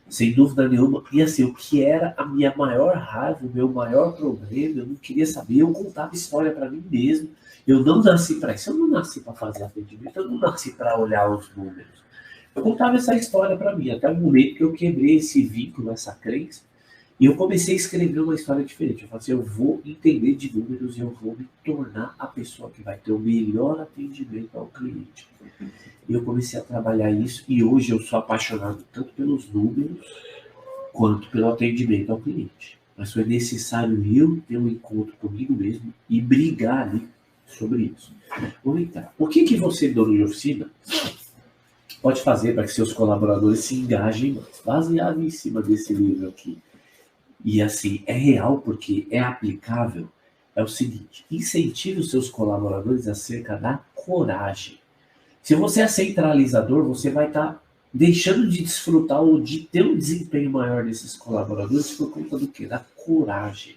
sem dúvida nenhuma, e assim, o que era a minha maior raiva, o meu maior problema, eu não queria saber, eu contava história para mim mesmo. Eu não nasci para isso, eu não nasci para fazer atendimento, eu não nasci para olhar os números. Eu contava essa história para mim, até o momento que eu quebrei esse vínculo, essa crença, e eu comecei a escrever uma história diferente. Eu falei assim, eu vou entender de números e eu vou me tornar a pessoa que vai ter o melhor atendimento ao cliente. E eu comecei a trabalhar isso e hoje eu sou apaixonado tanto pelos números quanto pelo atendimento ao cliente. Mas foi necessário eu ter um encontro comigo mesmo e brigar ali sobre isso. Vamos entrar. O que você, dono de oficina, pode fazer para que seus colaboradores se engajem mais? Baseado em cima desse livro aqui. E assim, é real porque é aplicável. É o seguinte, incentive os seus colaboradores acerca da coragem. Se você é centralizador, você vai estar deixando de desfrutar ou de ter um desempenho maior desses colaboradores por conta do quê? Da coragem.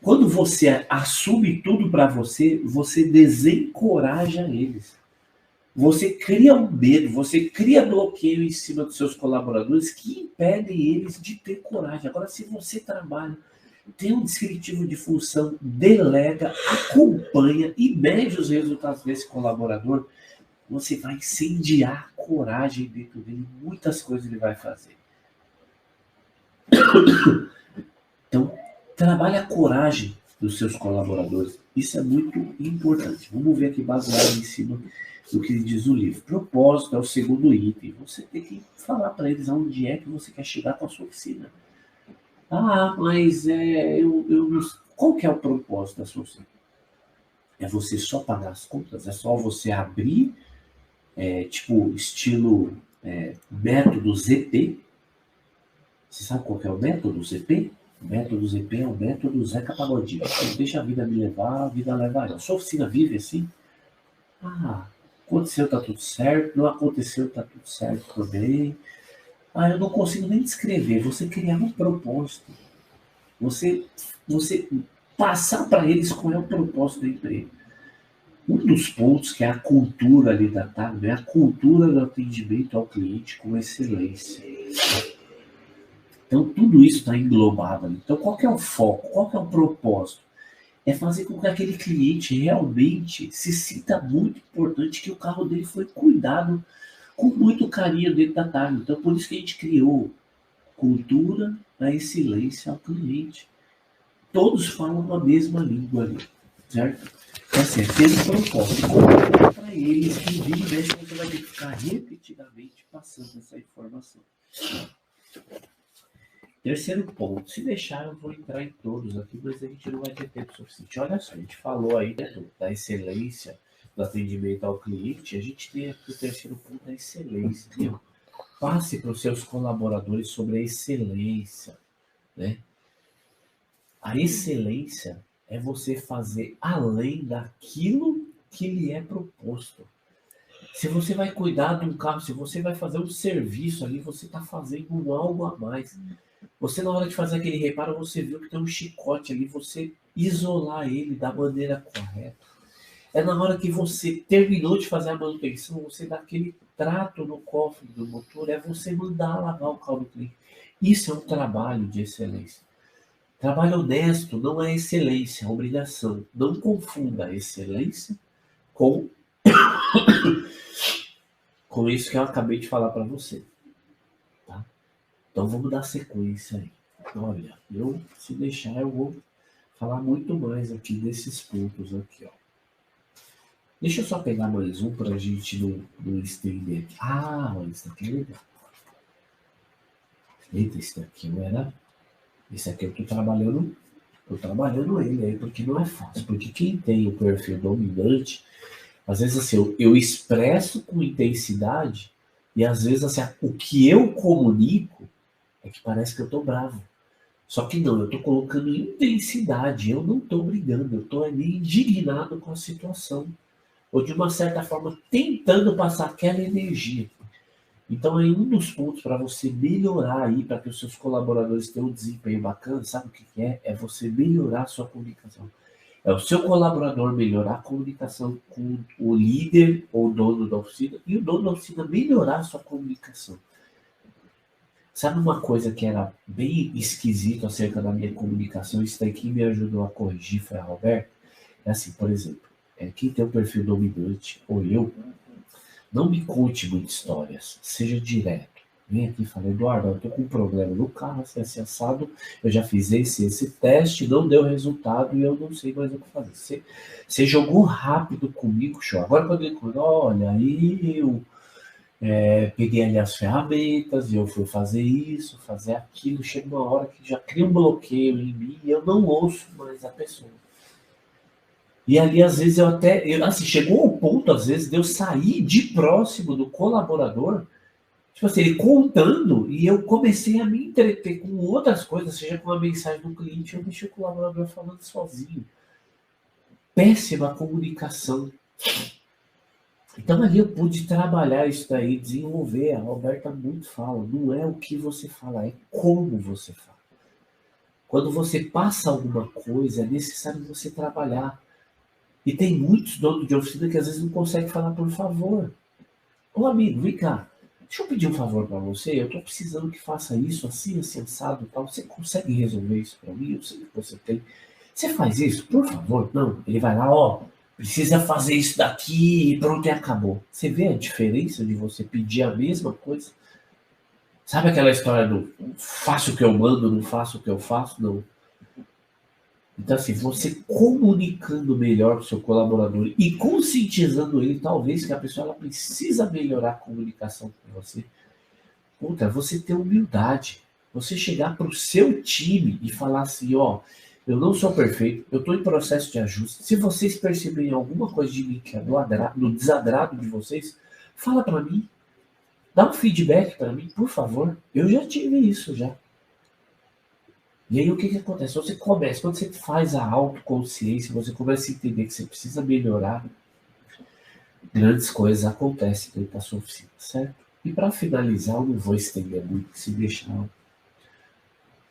Quando você assume tudo para você, você desencoraja eles. Você cria um medo, você cria bloqueio em cima dos seus colaboradores que impedem eles de ter coragem. Agora, se você trabalha, tem um descritivo de função, delega, acompanha e mede os resultados desse colaborador, você vai incendiar a coragem dentro dele, muitas coisas ele vai fazer. Então, trabalhe a coragem dos seus colaboradores. Isso é muito importante. Vamos ver aqui baseado em cima do que diz o livro. Propósito é o segundo item. Você tem que falar para eles aonde é que você quer chegar com a sua oficina. Ah, mas qual que é o propósito da sua oficina? É você só pagar as contas? É só você abrir, tipo, estilo método ZP? Você sabe qual que é o método ZP? O método ZP é o método Zeca Pagodinho. Deixa a vida me levar, a vida leva eu. A sua oficina vive assim? Ah, aconteceu, tá tudo certo. Não aconteceu, tá tudo certo também. Ah, eu não consigo nem descrever. Você criar um propósito. Você passar para eles qual é o propósito do emprego. Um dos pontos que é a cultura ali da TAG é a cultura do atendimento ao cliente com excelência. Então, tudo isso está englobado ali. Então, qual que é o foco? Qual que é o propósito? É fazer com que aquele cliente realmente se sinta muito importante que o carro dele foi cuidado com muito carinho dentro da TAG. Então, por isso que a gente criou cultura da excelência ao cliente. Todos falam a mesma língua ali, certo? Então, assim, ter um propósito para eles que vira e mexe, você vai ter que ficar repetidamente passando essa informação. Terceiro ponto, se deixar eu vou entrar em todos aqui, mas a gente não vai ter tempo suficiente. Olha só, a gente falou aí da excelência do atendimento ao cliente, a gente tem aqui o terceiro ponto da excelência. Viu? Passe para os seus colaboradores sobre a excelência, né? A excelência é você fazer além daquilo que lhe é proposto. Se você vai cuidar de um carro, se você vai fazer um serviço ali, você está fazendo algo a mais. Você, na hora de fazer aquele reparo, você viu que tem um chicote ali, você isolar ele da maneira correta. É na hora que você terminou de fazer a manutenção, você dá aquele trato no cofre do motor, é você mandar lavar o carro do cliente. Isso é um trabalho de excelência. Trabalho honesto não é excelência, é obrigação. Não confunda a excelência com, com isso que eu acabei de falar para você. Tá? Então vamos dar sequência aí. Olha, se deixar, eu vou falar muito mais aqui desses pontos aqui, ó. Deixa eu só pegar mais um para a gente não estender aqui. Ah, olha, isso aqui é legal. Eita, esse daqui não era. Esse aqui eu tô trabalhando ele aí, porque não é fácil. Porque quem tem o perfil dominante, às vezes assim, eu expresso com intensidade, e às vezes assim, o que eu comunico é que parece que eu tô bravo. Só que não, eu tô colocando intensidade, eu não tô brigando, eu tô ali indignado com a situação. Ou de uma certa forma tentando passar aquela energia. Então, aí um dos pontos para você melhorar aí, para que os seus colaboradores tenham um desempenho bacana, sabe o que é? É você melhorar a sua comunicação. É o seu colaborador melhorar a comunicação com o líder ou dono da oficina, e o dono da oficina melhorar a sua comunicação. Sabe uma coisa que era bem esquisito acerca da minha comunicação? Isso daí que me ajudou a corrigir foi a Roberta. É assim, por exemplo, quem tem um perfil dominante, ou eu, não me conte muitas histórias, seja direto. Vem aqui e fala, Eduardo, eu estou com um problema no carro, assim, assado, eu já fiz esse teste, não deu resultado e eu não sei mais o que fazer. Você jogou rápido comigo, show. Agora quando ele falou, olha, aí eu peguei ali as ferramentas e eu fui fazer isso, fazer aquilo, chega uma hora que já cria um bloqueio em mim e eu não ouço mais a pessoa. E ali, às vezes, assim, chegou ao ponto, às vezes, de eu sair de próximo do colaborador, tipo assim, ele contando, e eu comecei a me entreter com outras coisas, seja com a mensagem do cliente, eu deixei o colaborador falando sozinho. Péssima comunicação. Então, ali eu pude trabalhar isso daí, desenvolver. A Roberta muito fala, não é o que você fala, é como você fala. Quando você passa alguma coisa, é necessário você trabalhar. E tem muitos donos de oficina que às vezes não conseguem falar por favor. Ô amigo, vem cá. Deixa eu pedir um favor para você. Eu estou precisando que faça isso, assim, assado e tal. Você consegue resolver isso para mim? Eu sei que você tem. Você faz isso, por favor? Não. Ele vai lá, ó. Precisa fazer isso daqui e pronto, e acabou. Você vê a diferença de você pedir a mesma coisa? Sabe aquela história do faço o que eu mando, não faço o que eu faço? Não. Então, assim, você comunicando melhor com o seu colaborador e conscientizando ele, talvez, que a pessoa ela precisa melhorar a comunicação com você. Outra, você ter humildade. Você chegar para o seu time e falar assim, ó, eu não sou perfeito, eu estou em processo de ajuste. Se vocês perceberem alguma coisa de mim que é do desagrado de vocês, fala para mim. Dá um feedback para mim, por favor. Eu já tive isso, já. E aí o que acontece? Você começa, quando você faz a autoconsciência, você começa a entender que você precisa melhorar, grandes coisas acontecem dentro da sua oficina, certo? E para finalizar, eu não vou estender muito, se deixar, eu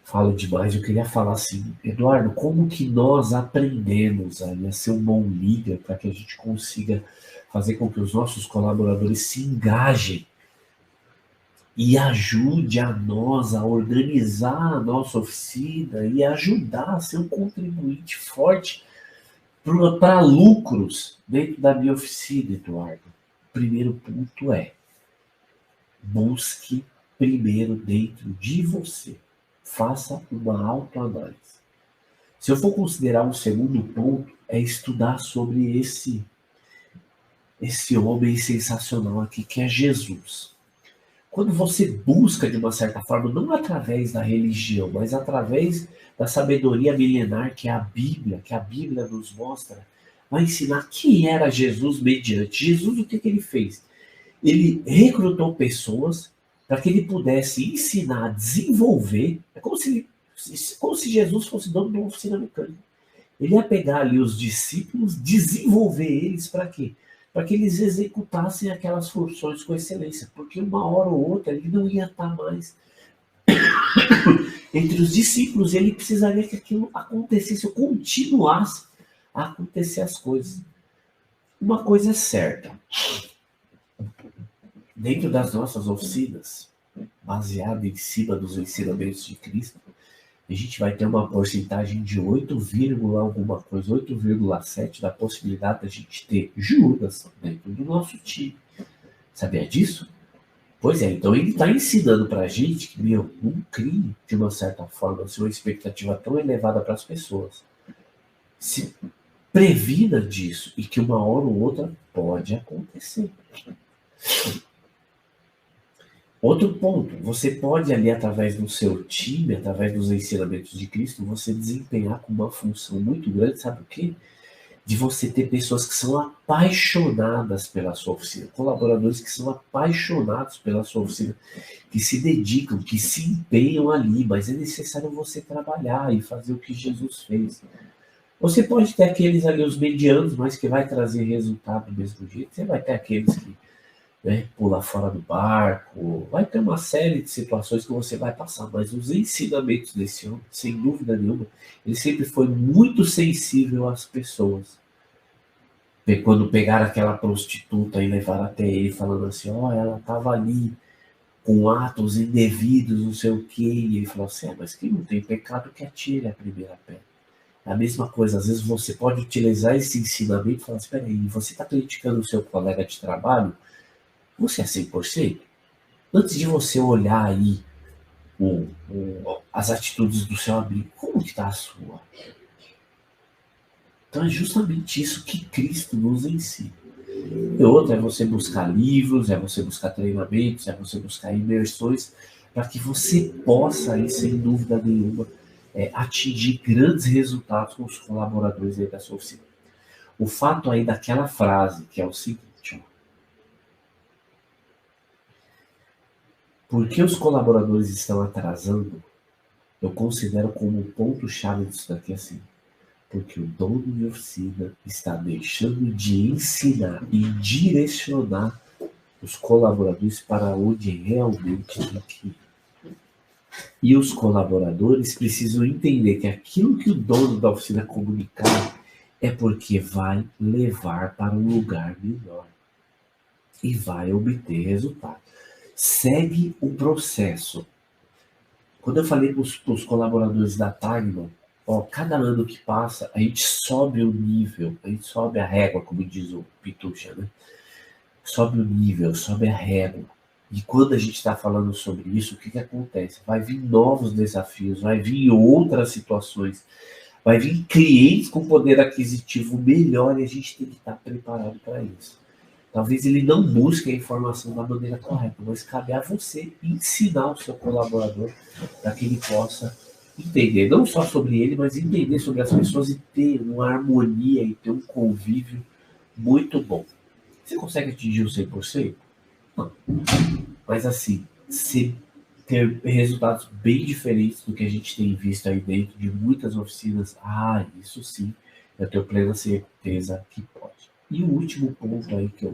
falo demais, eu queria falar assim, Eduardo, como que nós aprendemos a ser um bom líder para que a gente consiga fazer com que os nossos colaboradores se engajem e ajude a nós a organizar a nossa oficina e ajudar a ser um contribuinte forte para lucros dentro da minha oficina, Eduardo. Primeiro ponto é, busque primeiro dentro de você. Faça uma autoanálise. Se eu for considerar um segundo ponto, é estudar sobre esse homem sensacional aqui, que é Jesus. Quando você busca, de uma certa forma, não através da religião, mas através da sabedoria milenar que a Bíblia nos mostra, vai ensinar quem era Jesus mediante. Jesus, o que ele fez? Ele recrutou pessoas para que ele pudesse ensinar, desenvolver. É como se Jesus fosse dono de uma oficina mecânica. Ele ia pegar ali os discípulos, desenvolver eles para quê? para que eles executassem aquelas funções com excelência, porque uma hora ou outra ele não ia estar mais entre os discípulos, ele precisaria que aquilo acontecesse, ou continuasse a acontecer as coisas. Uma coisa é certa, dentro das nossas oficinas, baseado em cima dos ensinamentos de Cristo, a gente vai ter uma porcentagem de 8, alguma coisa, 8,7 da possibilidade da gente ter Judas dentro do nosso time. Sabia disso? Pois é, então ele está ensinando para a gente que, não crie, de uma certa forma, uma expectativa tão elevada para as pessoas. Se previna disso e que uma hora ou outra pode acontecer. Outro ponto, você pode ali, através do seu time, através dos ensinamentos de Cristo, você desempenhar com uma função muito grande, sabe o quê? De você ter pessoas que são apaixonadas pela sua oficina, colaboradores que são apaixonados pela sua oficina, que se dedicam, que se empenham ali, mas é necessário você trabalhar e fazer o que Jesus fez. Você pode ter aqueles ali, os medianos, mas que vai trazer resultado do mesmo jeito. Você vai ter aqueles que pula fora do barco, vai ter uma série de situações que você vai passar, mas os ensinamentos desse homem, sem dúvida nenhuma, ele sempre foi muito sensível às pessoas. Quando pegaram aquela prostituta e levaram até ele, falando assim, ela estava ali com atos indevidos, não sei o quê, e ele falou assim, mas quem não tem pecado que atire a primeira pedra. A mesma coisa, às vezes você pode utilizar esse ensinamento e falar assim, espera aí, você está criticando o seu colega de trabalho? Você é 100%? Antes de você olhar aí as atitudes do seu amigo, como que está a sua? Então é justamente isso que Cristo nos ensina. E outra é você buscar livros, é você buscar treinamentos, é você buscar imersões, para que você possa, aí, sem dúvida nenhuma, atingir grandes resultados com os colaboradores aí da sua oficina. O fato aí daquela frase, que é o seguinte, porque os colaboradores estão atrasando, eu considero como um ponto-chave disso daqui assim. Porque o dono de oficina está deixando de ensinar e direcionar os colaboradores para onde realmente tem que ir. E os colaboradores precisam entender que aquilo que o dono da oficina comunicar é porque vai levar para um lugar melhor. E vai obter resultado. Segue o processo. Quando eu falei para os colaboradores da Tagma, cada ano que passa, a gente sobe o nível, a gente sobe a régua, como diz o Pitucha, né? Sobe o nível, sobe a régua. E quando a gente está falando sobre isso, o que acontece? Vai vir novos desafios, vai vir outras situações, vai vir clientes com poder aquisitivo melhor e a gente tem que estar preparado para isso. Talvez ele não busque a informação da maneira correta, mas cabe a você ensinar o seu colaborador para que ele possa entender, não só sobre ele, mas entender sobre as pessoas e ter uma harmonia e ter um convívio muito bom. Você consegue atingir o 100%? Não. Mas assim, ter resultados bem diferentes do que a gente tem visto aí dentro de muitas oficinas, isso sim, eu tenho plena certeza que pode. E o último ponto aí que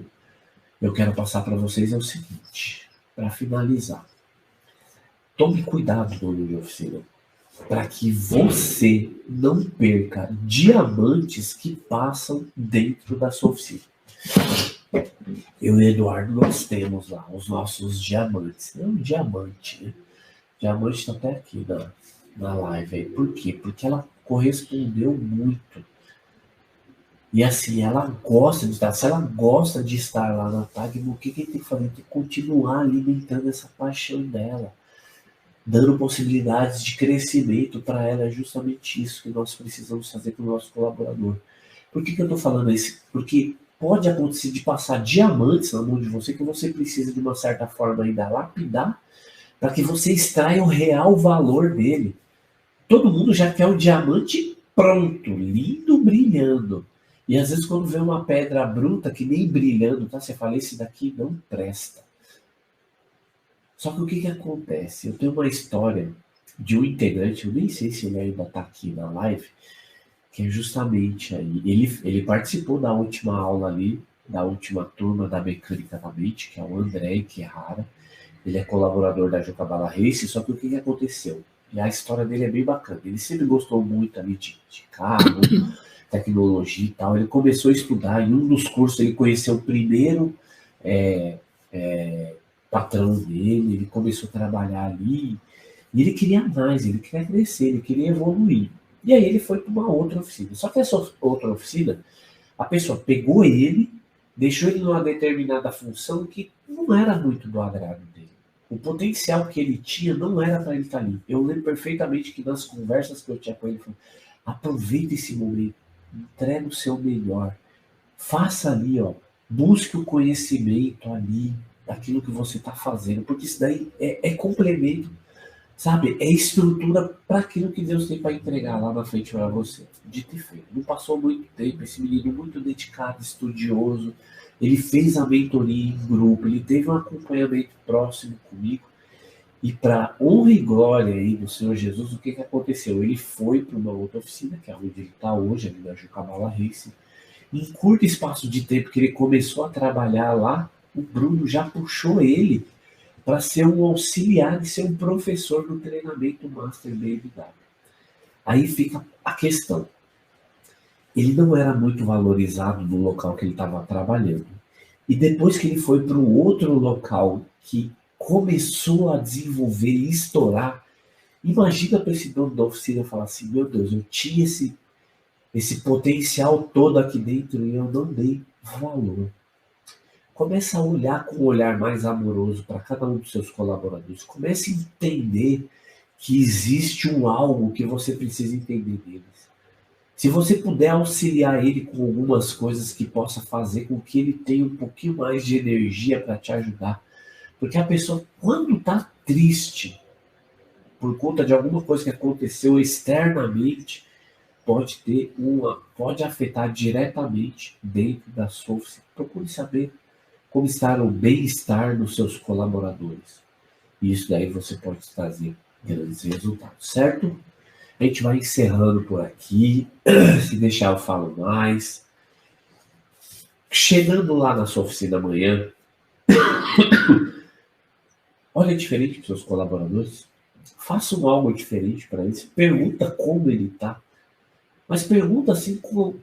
eu quero passar para vocês é o seguinte, para finalizar. Tome cuidado, dono de oficina, para que você não perca diamantes que passam dentro da sua oficina. Eu e o Eduardo, nós temos lá os nossos diamantes. É um diamante, né? Diamante está até aqui na live aí. Por quê? Porque ela correspondeu muito. E assim, ela gosta de estar. Se ela gosta de estar lá na Tagma, o que a gente tem que fazer? Tem que continuar alimentando essa paixão dela. Dando possibilidades de crescimento para ela. É justamente isso que nós precisamos fazer com o nosso colaborador. Por que eu estou falando isso? Porque pode acontecer de passar diamantes na mão de você que você precisa de uma certa forma ainda lapidar para que você extraia o real valor dele. Todo mundo já quer o diamante pronto, lindo, brilhando. E às vezes quando vê uma pedra bruta que nem brilhando, você fala, esse daqui não presta. Só que o que acontece? Eu tenho uma história de um integrante, eu nem sei se ele ainda está aqui na live, que é justamente aí, ele participou da última aula ali, da última turma da Mecânica da Mente, que é o André Chiara. Ele é colaborador da Jocabala Race, só que o que aconteceu? E a história dele é bem bacana. Ele sempre gostou muito ali de carro, tecnologia e tal. Ele começou a estudar, em um dos cursos ele conheceu o primeiro patrão dele, ele começou a trabalhar ali, e ele queria mais, ele queria crescer, ele queria evoluir. E aí ele foi para uma outra oficina. Só que essa outra oficina, a pessoa pegou ele, deixou ele numa determinada função que não era muito do agrado dele. O potencial que ele tinha não era para ele estar ali. Eu lembro perfeitamente que nas conversas que eu tinha com ele, ele falou, aproveita esse momento, entrega o seu melhor, faça ali, ó, busque o conhecimento ali, daquilo que você está fazendo, porque isso daí é complemento, sabe? É estrutura para aquilo que Deus tem para entregar lá na frente para você. Dito e feito. Não passou muito tempo, esse menino muito dedicado, estudioso, ele fez a mentoria em grupo, ele teve um acompanhamento próximo comigo, e para honra e glória aí do Senhor Jesus, o que aconteceu? Ele foi para uma outra oficina, que é onde ele está hoje, ali na Jocabala Race. Em curto espaço de tempo que ele começou a trabalhar lá, o Bruno já puxou ele para ser um auxiliar e ser um professor do treinamento Master BMW. Aí fica a questão. Ele não era muito valorizado no local que ele estava trabalhando. E depois que ele foi para um outro local que começou a desenvolver e estourar, imagina para esse dono da oficina falar assim, meu Deus, eu tinha esse potencial todo aqui dentro e eu não dei valor. Começa a olhar com um olhar mais amoroso para cada um dos seus colaboradores. Comece a entender que existe um algo que você precisa entender deles. Se você puder auxiliar ele com algumas coisas que possa fazer com que ele tenha um pouquinho mais de energia para te ajudar. Porque a pessoa, quando está triste, por conta de alguma coisa que aconteceu externamente, pode afetar diretamente dentro da sua oficina. Procure saber como está o bem-estar dos seus colaboradores. E isso daí você pode trazer grandes resultados, certo? A gente vai encerrando por aqui. Se deixar eu falo mais. Chegando lá na sua oficina amanhã, olha diferente para os seus colaboradores. Faça algo diferente para eles. Pergunta como ele está. Mas pergunta assim como...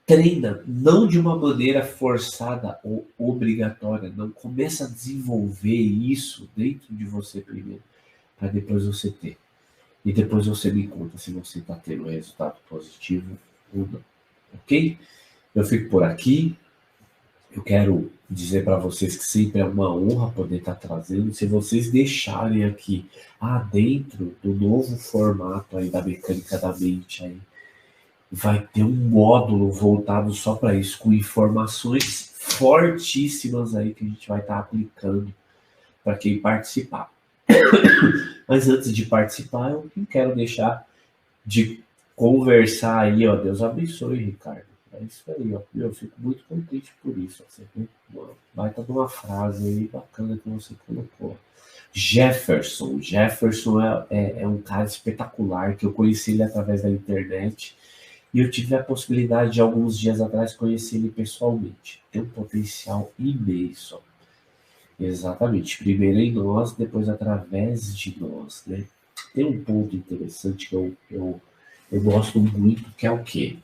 treina, não de uma maneira forçada ou obrigatória, não. Começa a desenvolver isso dentro de você primeiro, para depois você ter. E depois você me conta se você está tendo um resultado positivo ou não. Ok? Eu fico por aqui. Eu quero dizer para vocês que sempre é uma honra poder estar trazendo. Se vocês deixarem aqui, dentro do novo formato aí da Mecânica da Mente aí, vai ter um módulo voltado só para isso, com informações fortíssimas aí que a gente vai estar aplicando para quem participar. Mas antes de participar, eu quero deixar de conversar aí, ó. Deus abençoe, Ricardo. É isso aí, ó. Eu fico muito contente por isso. Você vai estar uma frase aí bacana que você colocou. Jefferson é um cara espetacular, que eu conheci ele através da internet. E eu tive a possibilidade de, alguns dias atrás, conhecer ele pessoalmente. Tem um potencial imenso. Exatamente. Primeiro em nós, depois através de nós, né? Tem um ponto interessante que eu gosto muito, que é o quê?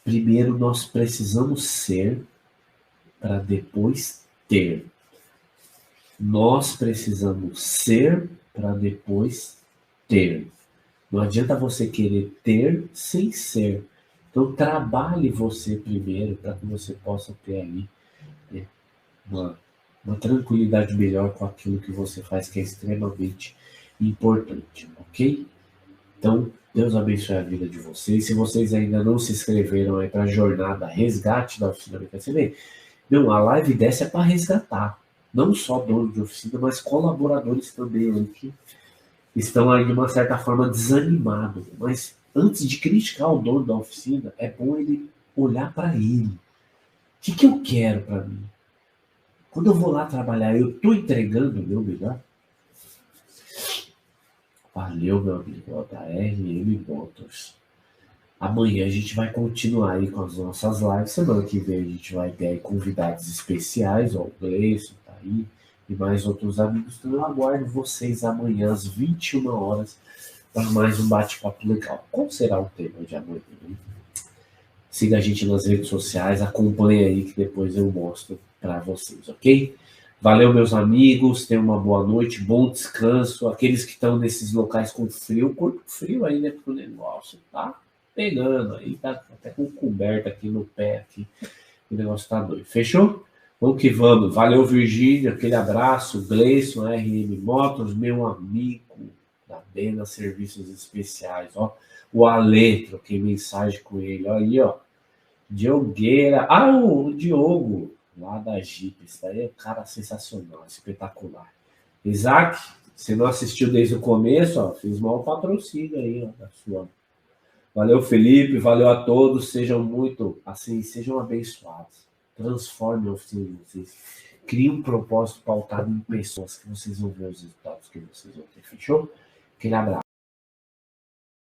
Primeiro nós precisamos ser para depois ter. Nós precisamos ser para depois ter. Não adianta você querer ter sem ser. Então, trabalhe você primeiro para que você possa ter ali, né, uma tranquilidade melhor com aquilo que você faz, que é extremamente importante, ok? Então, Deus abençoe a vida de vocês. Se vocês ainda não se inscreveram aí para a jornada Resgate da Oficina Mecânica, você vê, não, a live dessa é para resgatar. Não só dono de oficina, mas colaboradores também aí que estão aí de uma certa forma desanimados. Mas antes de criticar o dono da oficina, é bom ele olhar para ele. O que eu quero para mim? Quando eu vou lá trabalhar, eu estou entregando o meu melhor? Valeu, meu amigo, da RM Motors. Amanhã a gente vai continuar aí com as nossas lives. Semana que vem a gente vai ter aí convidados especiais, ó, o Gleison tá aí, e mais outros amigos. Então eu aguardo vocês amanhã às 21 horas para mais um bate-papo legal. Qual será o tema de amanhã? Hein? Siga a gente nas redes sociais, acompanhe aí que depois eu mostro para vocês, ok? Valeu, meus amigos, tenham uma boa noite, bom descanso. Aqueles que estão nesses locais com frio, corpo frio aí, né? Porque o negócio tá pegando aí, tá até com coberta aqui no pé, aqui. O negócio tá doido. Fechou? Vamos que vamos. Valeu, Virgínia, aquele abraço. Gleison, RM Motors, meu amigo da Bena Serviços Especiais, ó. O Ale, troquei mensagem com ele, ó, aí, ó. Diogueira. Ah, o Diogo, lá da Jeep. Isso daí é um cara sensacional, espetacular. Isaac, você não assistiu desde o começo, ó, fiz mal patrocínio aí, ó, da sua. Valeu, Felipe, valeu a todos, sejam muito, assim, sejam abençoados. Transformem a oficina de vocês. Criem um propósito pautado em pessoas que vocês vão ver os resultados que vocês vão ter. Fechou? Aquele abraço.